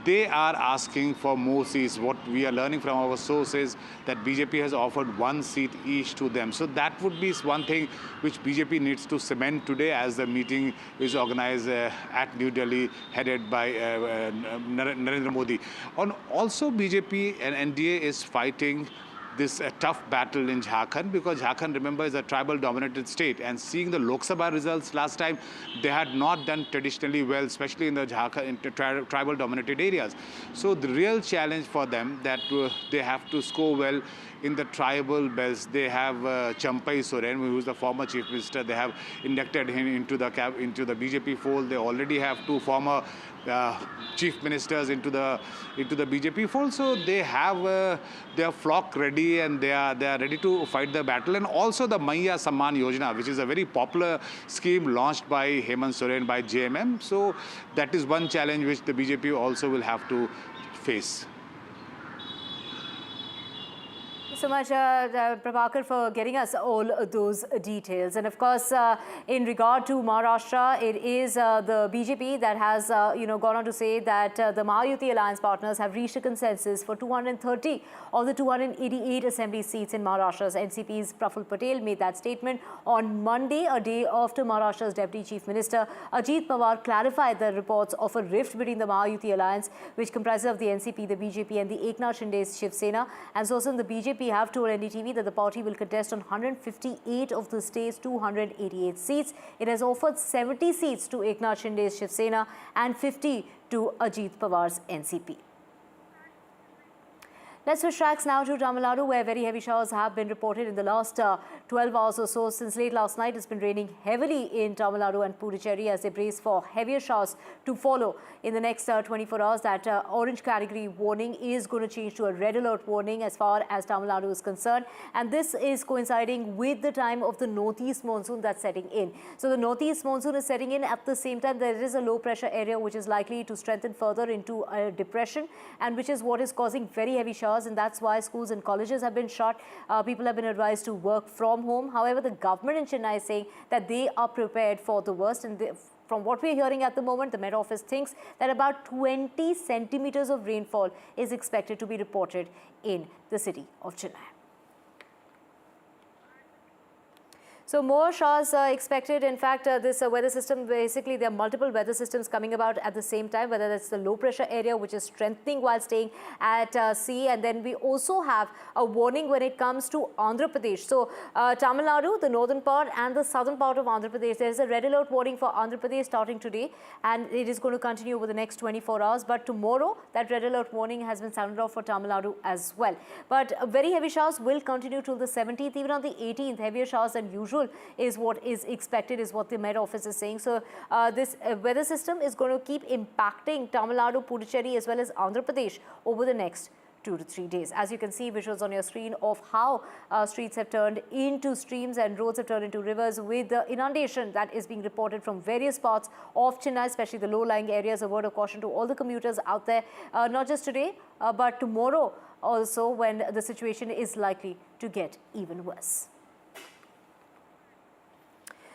they are asking for more seats. What we are learning from our sources that BJP has offered 1 seat each to them. So that would be one thing which BJP needs to cement today as the meeting is organized at New Delhi, headed by Narendra Modi. Also, BJP and NDA is fighting this tough battle in Jharkhand, because Jharkhand, remember, is a tribal-dominated state, and seeing the Lok Sabha results last time, they had not done traditionally well, especially in the Jharkhand tribal-dominated areas. So the real challenge for them that they have to score well in the tribal belts. They have Champai Soren, who is the former chief minister. They have inducted him into the BJP fold. They already have 2 former chief ministers into the BJP fold. So they have their flock ready, and they are ready to fight the battle. And also the Maiya Samman Yojana, which is a very popular scheme launched by Hemant Soren, by JMM. So that is one challenge which the BJP also will have to face. So much, Prabhakar, for getting us all those details. And of course, in regard to Maharashtra, it is the BJP that has, gone on to say that the Mahayuti alliance partners have reached a consensus for 230 of the 288 assembly seats in Maharashtra's. NCP's Praful Patel made that statement on Monday, a day after Maharashtra's Deputy Chief Minister Ajit Pawar clarified the reports of a rift between the Mahayuti alliance, which comprises of the NCP, the BJP, and the Eknath Shinde's Shiv Sena. And so in the BJP have told NDTV that the party will contest on 158 of the state's 288 seats. It has offered 70 seats to Eknath Shinde's Shiv Sena and 50 to Ajit Pawar's NCP. Let's switch tracks now to Tamil Nadu, where very heavy showers have been reported in the last 12 hours or so. Since late last night, it's been raining heavily in Tamil Nadu and Puducherry as they brace for heavier showers to follow in the next 24 hours. That orange category warning is going to change to a red alert warning as far as Tamil Nadu is concerned. And this is coinciding with the time of the northeast monsoon that's setting in. So the northeast monsoon is setting in. At the same time, there is a low pressure area which is likely to strengthen further into a depression, and which is what is causing very heavy showers. And that's why schools and colleges have been shut. People have been advised to work from home. However, the government in Chennai is saying that they are prepared for the worst. And from what we're hearing at the moment, the Met Office thinks that about 20 centimeters of rainfall is expected to be reported in the city of Chennai. So more showers are expected. In fact, this weather system, basically there are multiple weather systems coming about at the same time, whether that's the low pressure area which is strengthening while staying at sea. And then we also have a warning when it comes to Andhra Pradesh. So Tamil Nadu, the northern part and the southern part of Andhra Pradesh, there is a red alert warning for Andhra Pradesh starting today, and it is going to continue over the next 24 hours. But tomorrow, that red alert warning has been sounded off for Tamil Nadu as well. But very heavy showers will continue till the 17th. Even on the 18th, heavier showers than usual is what is expected, is what the Met Office is saying. So this weather system is going to keep impacting Tamil Nadu, Puducherry as well as Andhra Pradesh over the next 2 to 3 days. As you can see visuals on your screen of how streets have turned into streams and roads have turned into rivers, with the inundation that is being reported from various parts of Chennai, especially the low-lying areas. A word of caution to all the commuters out there, not just today, but tomorrow also, when the situation is likely to get even worse.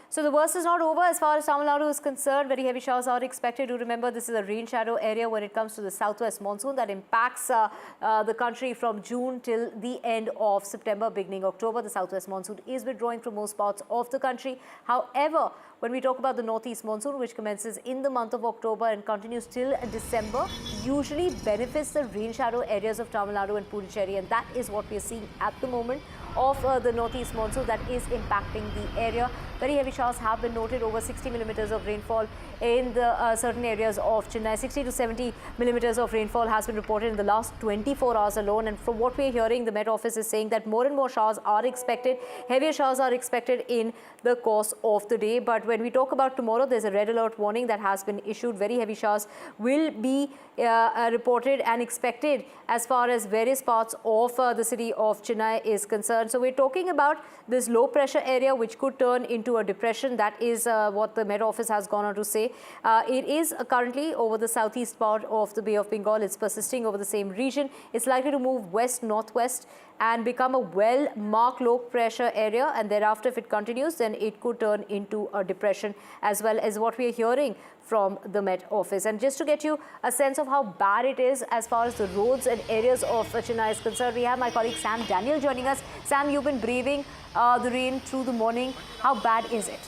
So the worst is not over as far as Tamil Nadu is concerned. Very heavy showers are expected. Do remember, this is a rain shadow area when it comes to the southwest monsoon that impacts the country from June till the end of September, beginning October. The southwest monsoon is withdrawing from most parts of the country. However, when we talk about the northeast monsoon, which commences in the month of October and continues till December, usually benefits the rain shadow areas of Tamil Nadu and Puducherry, and that is what we are seeing at the moment of the northeast monsoon that is impacting the area. Very heavy showers have been noted, over 60 millimeters of rainfall in the certain areas of Chennai. 60 to 70 millimeters of rainfall has been reported in the last 24 hours alone. And from what we're hearing, the Met Office is saying that more and more showers are expected. Heavier showers are expected in the course of the day. But when we talk about tomorrow, there's a red alert warning that has been issued. Very heavy showers will be reported and expected as far as various parts of the city of Chennai is concerned. So we're talking about this low pressure area which could turn into into a depression. That is what the Met Office has gone on to say. It is currently over the southeast part of the Bay of Bengal. It's persisting over the same region. It's likely to move west-northwest and become a well-marked low pressure area, and thereafter if it continues then it could turn into a depression, as well as what we are hearing from the Met Office. And just to get you a sense of how bad it is as far as the roads and areas of Chennai is concerned, we have my colleague Sam Daniel joining us. Sam, you've been braving the rain through the morning. How bad is it?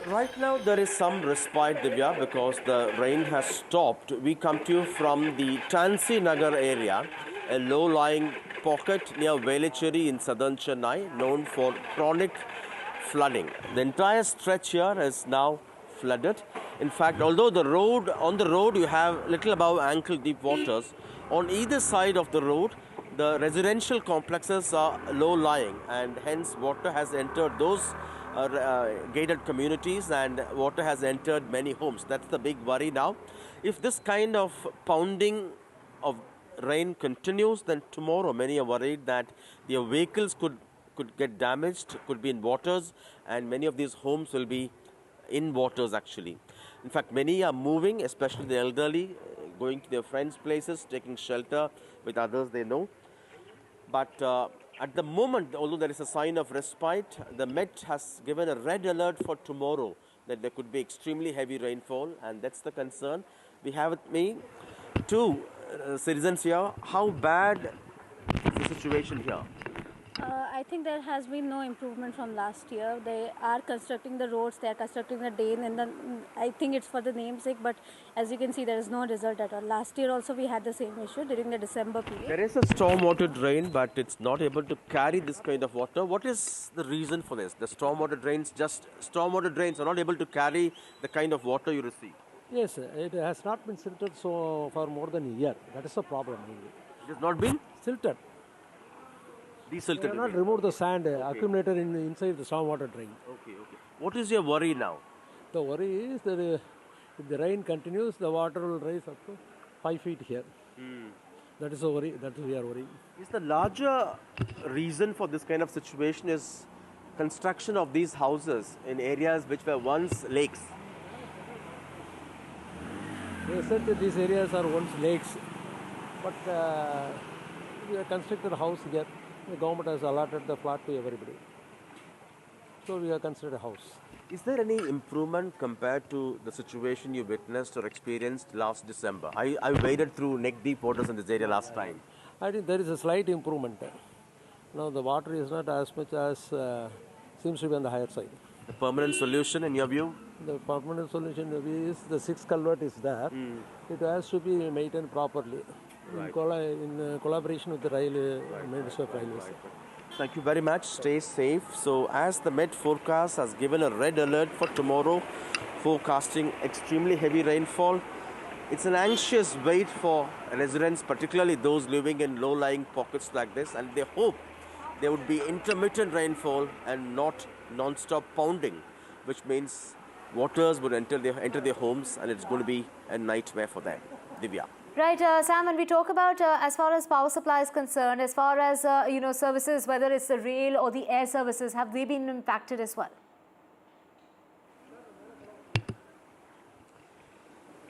Right now there is some respite, Divya, because the rain has stopped. We come to you from the Tansi Nagar area, a low-lying pocket near Velicheri in southern Chennai, known for chronic flooding. The entire stretch here is now flooded. In fact, although on the road you have little above ankle-deep waters, on either side of the road, the residential complexes are low-lying, and hence water has entered those gated communities and water has entered many homes. That's the big worry now. If this kind of pounding of rain continues, then tomorrow many are worried that their vehicles could get damaged, could be in waters, and many of these homes will be in waters actually. In fact, many are moving, especially the elderly, going to their friends' places, taking shelter with others they know. But at the moment, although there is a sign of respite, the Met has given a red alert for tomorrow that there could be extremely heavy rainfall, and that's the concern. We have with me two citizens here. How bad is the situation here? I think there has been no improvement from last year. They are constructing the roads, they are constructing the drain, and I think it's for the namesake, but as you can see, there is no result at all. Last year also we had the same issue during the December period. There is a stormwater drain, but it's not able to carry this kind of water. What is the reason for this? The stormwater drains are not able to carry the kind of water you receive. Yes, it has not been silted for more than a year. That is the problem. It has not been silted. Desilted. They have not removed the sand accumulated inside the stormwater drain. Okay. What is your worry now? The worry is that if the rain continues, the water will rise up to 5 feet here. That is a worry. That we are worrying. Is the larger reason for this kind of situation is construction of these houses in areas which were once lakes? They said that these areas are once lakes, but we have constructed a house here. The government has allotted the flat to everybody. So we have constructed a house. Is there any improvement compared to the situation you witnessed or experienced last December? I waded through neck-deep waters in this area last time. I think there is a slight improvement. Now the water is not as much as seems to be on the higher side. The permanent solution in your view? The permanent solution is the 6th culvert is there. It has to be maintained properly. In collaboration with the Ministry of Railways. Thank you very much. Stay safe. So as the Met forecast has given a red alert for tomorrow, forecasting extremely heavy rainfall, it's an anxious wait for residents, particularly those living in low-lying pockets like this, and they hope there would be intermittent rainfall and not non-stop pounding, which means waters would enter their homes, and it's going to be a nightmare for them. Divya. Right, Sam, when we talk about as far as power supply is concerned, as far as services, whether it's the rail or the air services, have they been impacted as well?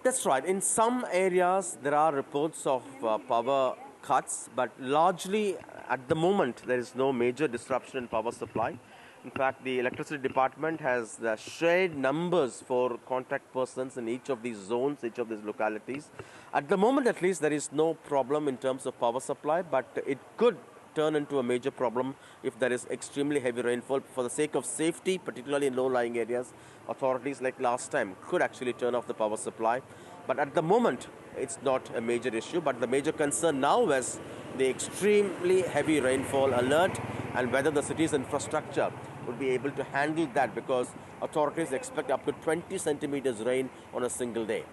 That's right. In some areas, there are reports of power cuts, but largely at the moment, there is no major disruption in power supply. In fact, the electricity department has shared numbers for contact persons in each of these zones, each of these localities. At the moment, at least, there is no problem in terms of power supply, but it could turn into a major problem if there is extremely heavy rainfall. For the sake of safety, particularly in low-lying areas, authorities like last time could actually turn off the power supply. But at the moment, it's not a major issue. But the major concern now is the extremely heavy rainfall alert and whether the city's infrastructure would be able to handle that, because authorities expect up to 20 centimeters rain on a single day.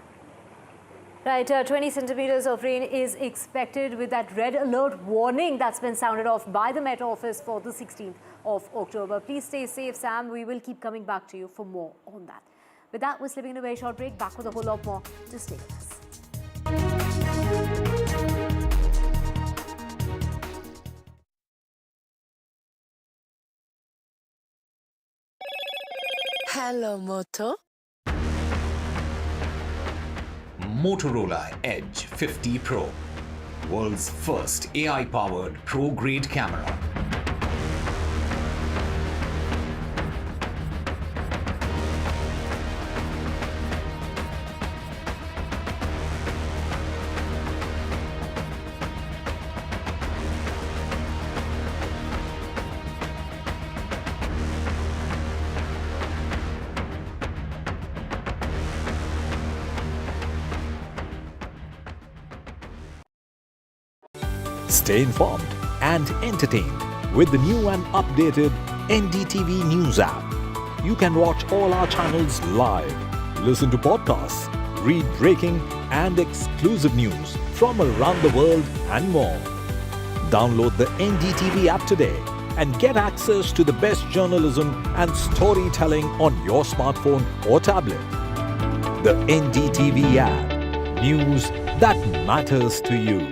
Right, 20 centimeters of rain is expected with that red alert warning that's been sounded off by the Met Office for the 16th of October. Please stay safe, Sam. We will keep coming back to you for more on that. With that, we're slipping in a very short break. Back with a whole lot more. Just stay with us. Hello, Moto. Motorola Edge 50 Pro, world's first AI-powered pro-grade camera. Stay informed and entertained with the new and updated NDTV News app. You can watch all our channels live, listen to podcasts, read breaking and exclusive news from around the world and more. Download the NDTV app today and get access to the best journalism and storytelling on your smartphone or tablet. The NDTV app. News that matters to you.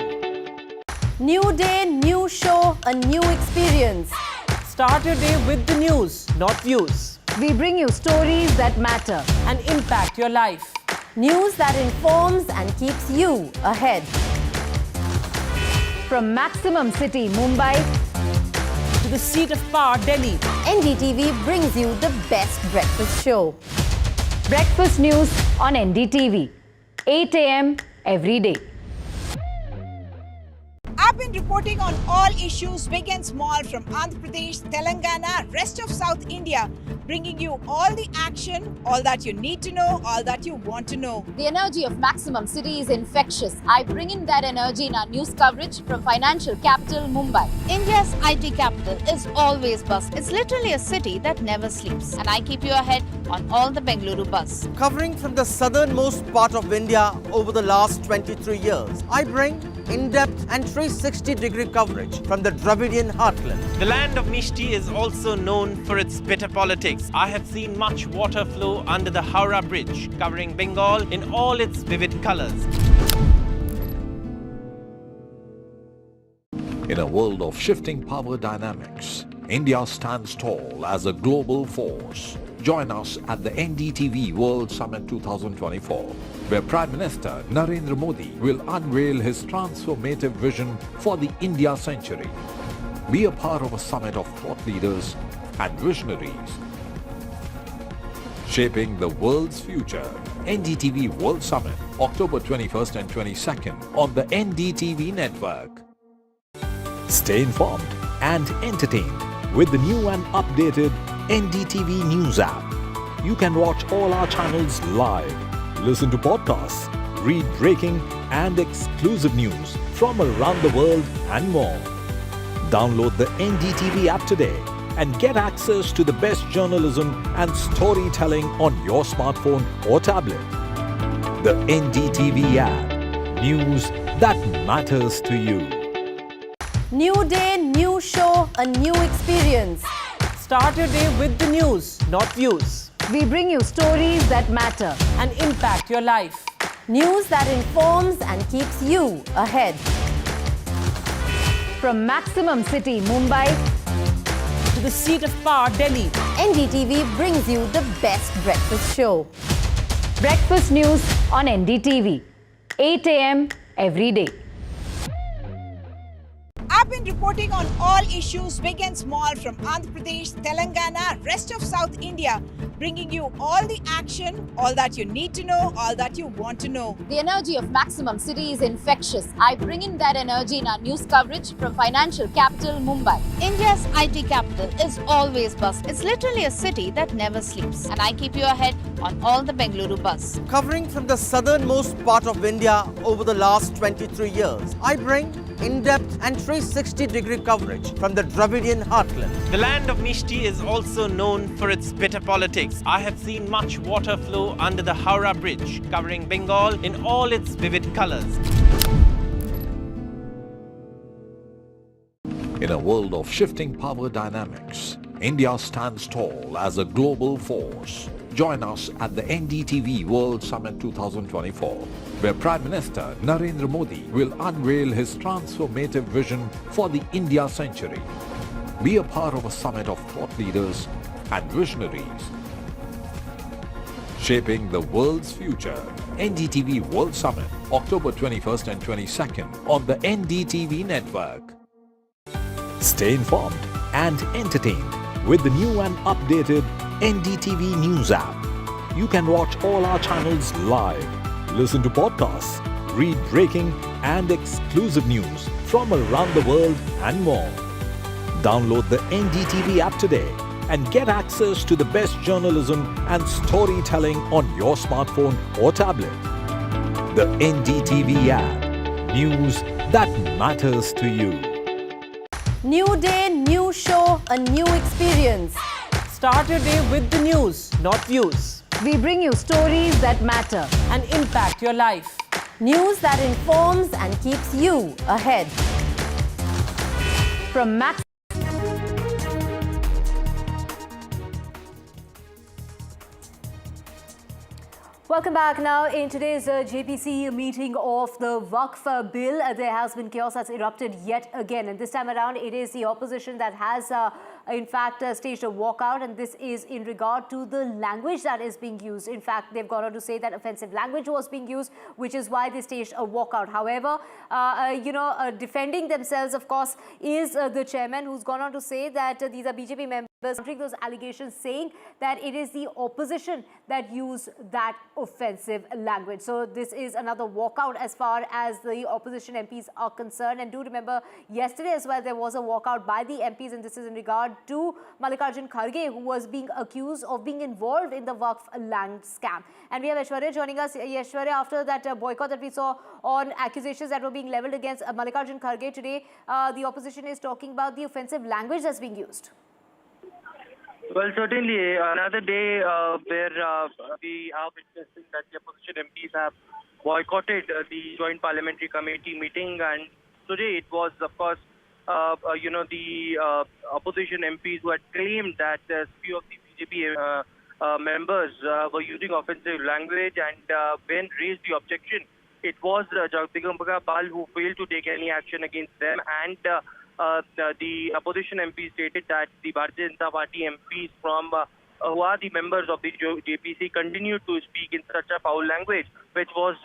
New day, new show, a new experience. Start your day with the news, not views. We bring you stories that matter and impact your life. News that informs and keeps you ahead. From Maximum City, Mumbai, to the seat of power, Delhi, NDTV brings you the best breakfast show. Breakfast news on NDTV, 8 a.m. every day. I've been reporting on all issues big and small from Andhra Pradesh, Telangana, rest of South India, bringing you all the action, all that you need to know, all that you want to know. The energy of Maximum City is infectious. I bring in that energy in our news coverage from financial capital Mumbai. India's IT capital is always buzz. It's literally a city that never sleeps. And I keep you ahead on all the Bengaluru buzz. Covering from the southernmost part of India over the last 23 years, I bring in-depth and 360-degree coverage from the Dravidian heartland. The land of Mishti is also known for its bitter politics. I have seen much water flow under the Howrah Bridge, covering Bengal in all its vivid colors. In a world of shifting power dynamics, India stands tall as a global force. Join us at the NDTV World Summit 2024, where Prime Minister Narendra Modi will unveil his transformative vision for the India century. Be a part of a summit of thought leaders and visionaries, shaping the world's future. NDTV World Summit, October 21st and 22nd on the NDTV network. Stay informed and entertained with the new and updated NDTV News app. You can watch all our channels live, listen to podcasts, read breaking and exclusive news from around the world and more. Download the NDTV app today and get access to the best journalism and storytelling on your smartphone or tablet. The NDTV app. News that matters to you. New day, new show, a new experience. Start your day with the news, not views. We bring you stories that matter and impact your life. News that informs and keeps you ahead. From Maximum City, Mumbai, to the seat of power, Delhi, NDTV brings you the best breakfast show. Breakfast news on NDTV, 8 a.m. every day. I've been reporting on all issues big and small from Andhra Pradesh, Telangana, rest of South India, bringing you all the action, all that you need to know, all that you want to know. The energy of Maximum City is infectious. I bring in that energy in our news coverage from financial capital Mumbai. India's IT capital is always buzz. It's literally a city that never sleeps. And I keep you ahead on all the Bengaluru buzz. Covering from the southernmost part of India over the last 23 years, I bring in-depth and 360-degree coverage from the Dravidian heartland. The land of Mishti is also known for its bitter politics. I have seen much water flow under the Howrah Bridge, covering Bengal in all its vivid colors. In a world of shifting power dynamics, India stands tall as a global force. Join us at the NDTV World Summit 2024, where Prime Minister Narendra Modi will unveil his transformative vision for the India century. Be a part of a summit of thought leaders and visionaries, shaping the world's future. NDTV World Summit, October 21st and 22nd on the NDTV network. Stay informed and entertained with the new and updated NDTV News app. You can watch all our channels live, listen to podcasts, read breaking and exclusive news from around the world and more. Download the NDTV app today and get access to the best journalism and storytelling on your smartphone or tablet. The NDTV app. News that matters to you. New day, new show, a new experience. Start your day with the news, not views. We bring you stories that matter and impact your life. News that informs and keeps you ahead. From Max. Welcome back. Now, in today's JPC meeting of the Waqf Bill, there has been chaos that's erupted yet again. And this time around, it is the opposition that has, in fact, staged a walkout. And this is in regard to the language that is being used. In fact, they've gone on to say that offensive language was being used, which is why they staged a walkout. However, defending themselves, of course, is the chairman, who's gone on to say that these are BJP members countering those allegations, saying that it is the opposition that use that offensive language. So this is another walkout as far as the opposition MPs are concerned. And do remember, yesterday as well, there was a walkout by the MPs, and this is in regard to Mallikarjun Kharge, who was being accused of being involved in the Waqf land scam. And we have Aishwarya joining us. Aishwarya, after that boycott that we saw on accusations that were being leveled against Mallikarjun Kharge, today the opposition is talking about the offensive language that's being used. Well, certainly another day where we are witnessing that the opposition MPs have boycotted the Joint Parliamentary Committee meeting, and today it was, of course, the opposition MPs who had claimed that a few of the BJP members were using offensive language, and when raised the objection, it was Jagdish Pal who failed to take any action against them, and the opposition MP stated that the Bharatiya Janata Party MPs from who are the members of the JPC continued to speak in such a foul language, which was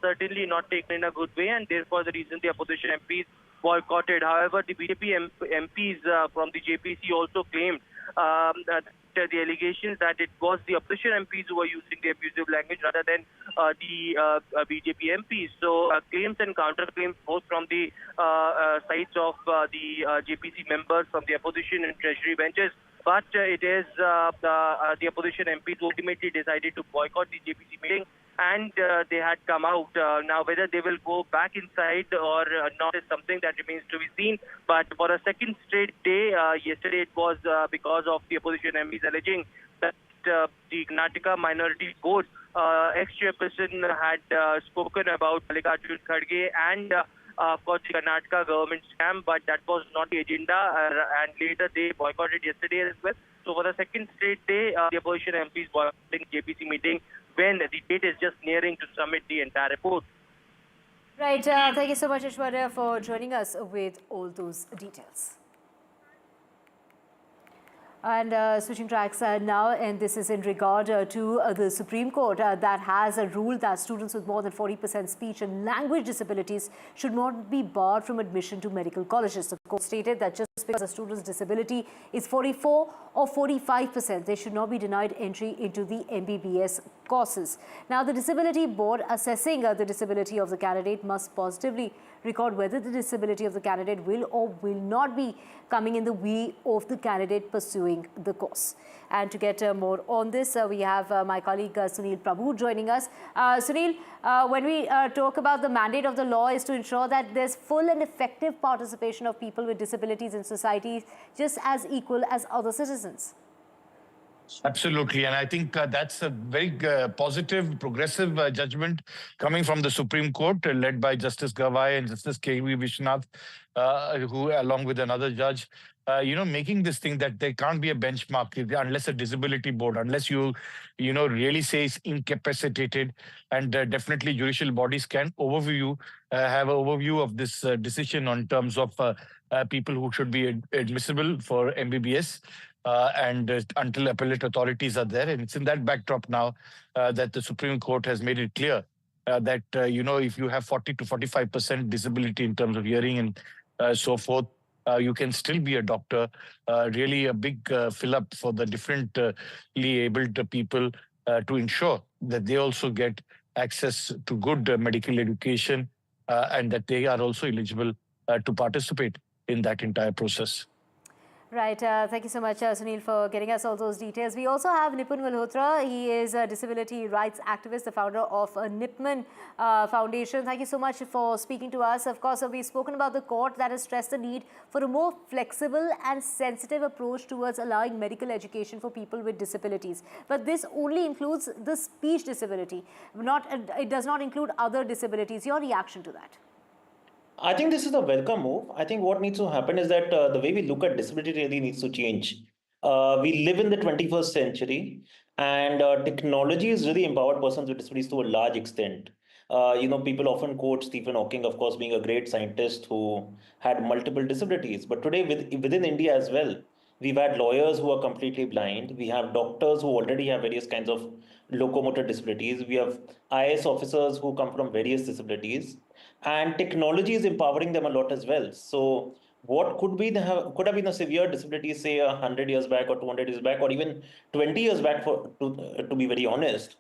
certainly not taken in a good way, and therefore the reason the opposition MPs boycotted. However, the BJP MPs from the JPC also claimed that the allegations that it was the opposition MPs who were using the abusive language rather than the BJP MPs. So claims and counterclaims both from the sides of the JPC members from the opposition and treasury benches. But it is the opposition MPs who ultimately decided to boycott the JPC meeting, and they had come out. Now, whether they will go back inside or not is something that remains to be seen. But for a second straight day, yesterday it was because of the opposition MPs alleging that the Karnataka Minority Board ex-chairperson had spoken about Mallikarjun Kharge and of course, the Karnataka government scam, but that was not the agenda, and later they boycotted yesterday as well. So for the second straight day, the opposition MPs boycotting JPC meeting when the date is just nearing to submit the entire report. Right. Thank you so much, Aishwarya, for joining us with all those details. And switching tracks now, and this is in regard to the Supreme Court that has ruled that students with more than 40% speech and language disabilities should not be barred from admission to medical colleges. The court stated that just because a student's disability is 44 or 45%, they should not be denied entry into the MBBS courses. Now, the Disability Board assessing the disability of the candidate must positively record whether the disability of the candidate will or will not be coming in the way of the candidate pursuing the course. And to get more on this, we have my colleague Sunil Prabhu joining us. Sunil, when we talk about the mandate of the law is to ensure that there's full and effective participation of people with disabilities in society just as equal as other citizens. Absolutely. And I think that's a very positive, progressive judgment coming from the Supreme Court, led by Justice Gawai and Justice K.V. Vishnath, who, along with another judge, making this thing that there can't be a benchmark unless a disability board, unless you really say it's incapacitated, and definitely judicial bodies can have an overview of this decision on terms of people who should be admissible for MBBS. and until appellate authorities are there. And it's in that backdrop now that the Supreme Court has made it clear that, if you have 40 to 45% disability in terms of hearing and so forth, you can still be a doctor. Really a big fill-up for the differently abled people to ensure that they also get access to good medical education and that they are also eligible to participate in that entire process. Right. Thank you so much, Sunil, for getting us all those details. We also have Nipun Malhotra. He is a disability rights activist, the founder of Nipman Foundation. Thank you so much for speaking to us. Of course, we've spoken about the court that has stressed the need for a more flexible and sensitive approach towards allowing medical education for people with disabilities. But this only includes the speech disability. It does not include other disabilities. Your reaction to that? I think this is a welcome move. I think what needs to happen is that the way we look at disability really needs to change. We live in the 21st century, and technology has really empowered persons with disabilities to a large extent. People often quote Stephen Hawking, of course, being a great scientist who had multiple disabilities. But today, within India as well, we've had lawyers who are completely blind. We have doctors who already have various kinds of locomotor disabilities. We have IAS officers who come from various disabilities. And technology is empowering them a lot as well. So what could have been a severe disability, say 100 years back or 200 years back, or even 20 years back, to be very honest,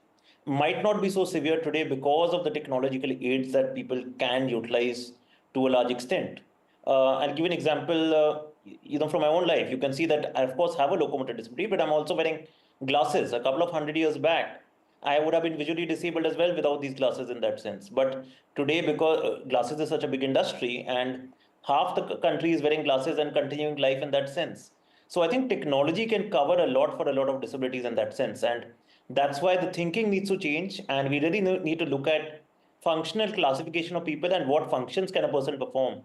might not be so severe today because of the technological aids that people can utilize to a large extent. I'll give an example, from my own life. You can see that I, of course, have a locomotor disability, but I'm also wearing glasses. A couple of 100 years back, I would have been visually disabled as well without these glasses in that sense. But today, because glasses is such a big industry and half the country is wearing glasses and continuing life in that sense. So I think technology can cover a lot for a lot of disabilities in that sense. And that's why the thinking needs to change. And we really need to look at functional classification of people and what functions can a person perform,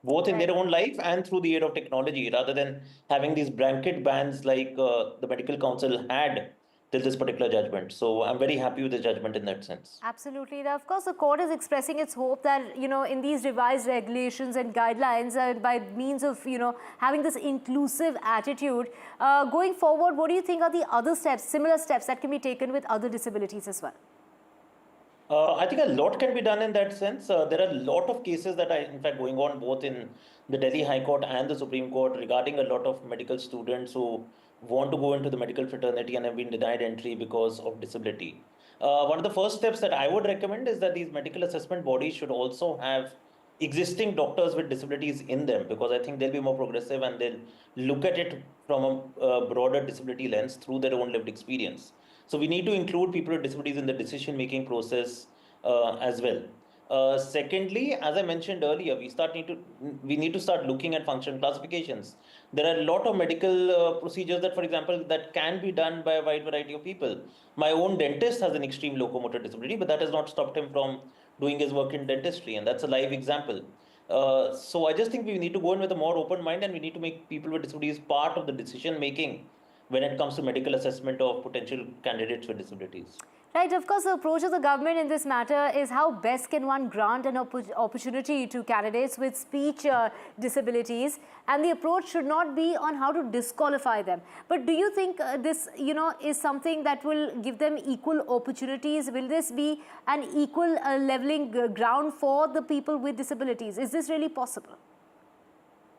both in their own life and through the aid of technology, rather than having these blanket bans like the Medical Council had till this particular judgment. So I'm very happy with the judgment in that sense. Absolutely. Now, of course, the court is expressing its hope that, in these revised regulations and guidelines, by means of, having this inclusive attitude, going forward, what do you think are the other steps, similar steps that can be taken with other disabilities as well? I think a lot can be done in that sense. There are a lot of cases that are, in fact, going on both in the Delhi High Court and the Supreme Court regarding a lot of medical students who want to go into the medical fraternity and have been denied entry because of disability. One of the first steps that I would recommend is that these medical assessment bodies should also have existing doctors with disabilities in them, because I think they'll be more progressive and they'll look at it from a broader disability lens through their own lived experience. So we need to include people with disabilities in the decision-making process as well. Secondly, as I mentioned earlier, we need to start looking at functional classifications. There are a lot of medical procedures that, for example, that can be done by a wide variety of people. My own dentist has an extreme locomotor disability, but that has not stopped him from doing his work in dentistry, and that's a live example. So I just think we need to go in with a more open mind, and we need to make people with disabilities part of the decision making when it comes to medical assessment of potential candidates with disabilities. Right, of course, the approach of the government in this matter is how best can one grant an opportunity to candidates with speech disabilities, and the approach should not be on how to disqualify them. But do you think this, is something that will give them equal opportunities? Will this be an equal leveling ground for the people with disabilities? Is this really possible?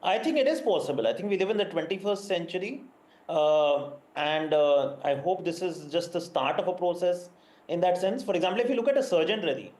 I think it is possible. I think we live in the 21st century, and I hope this is just the start of a process. In that sense, for example, if you look at a surgeon, Reddy,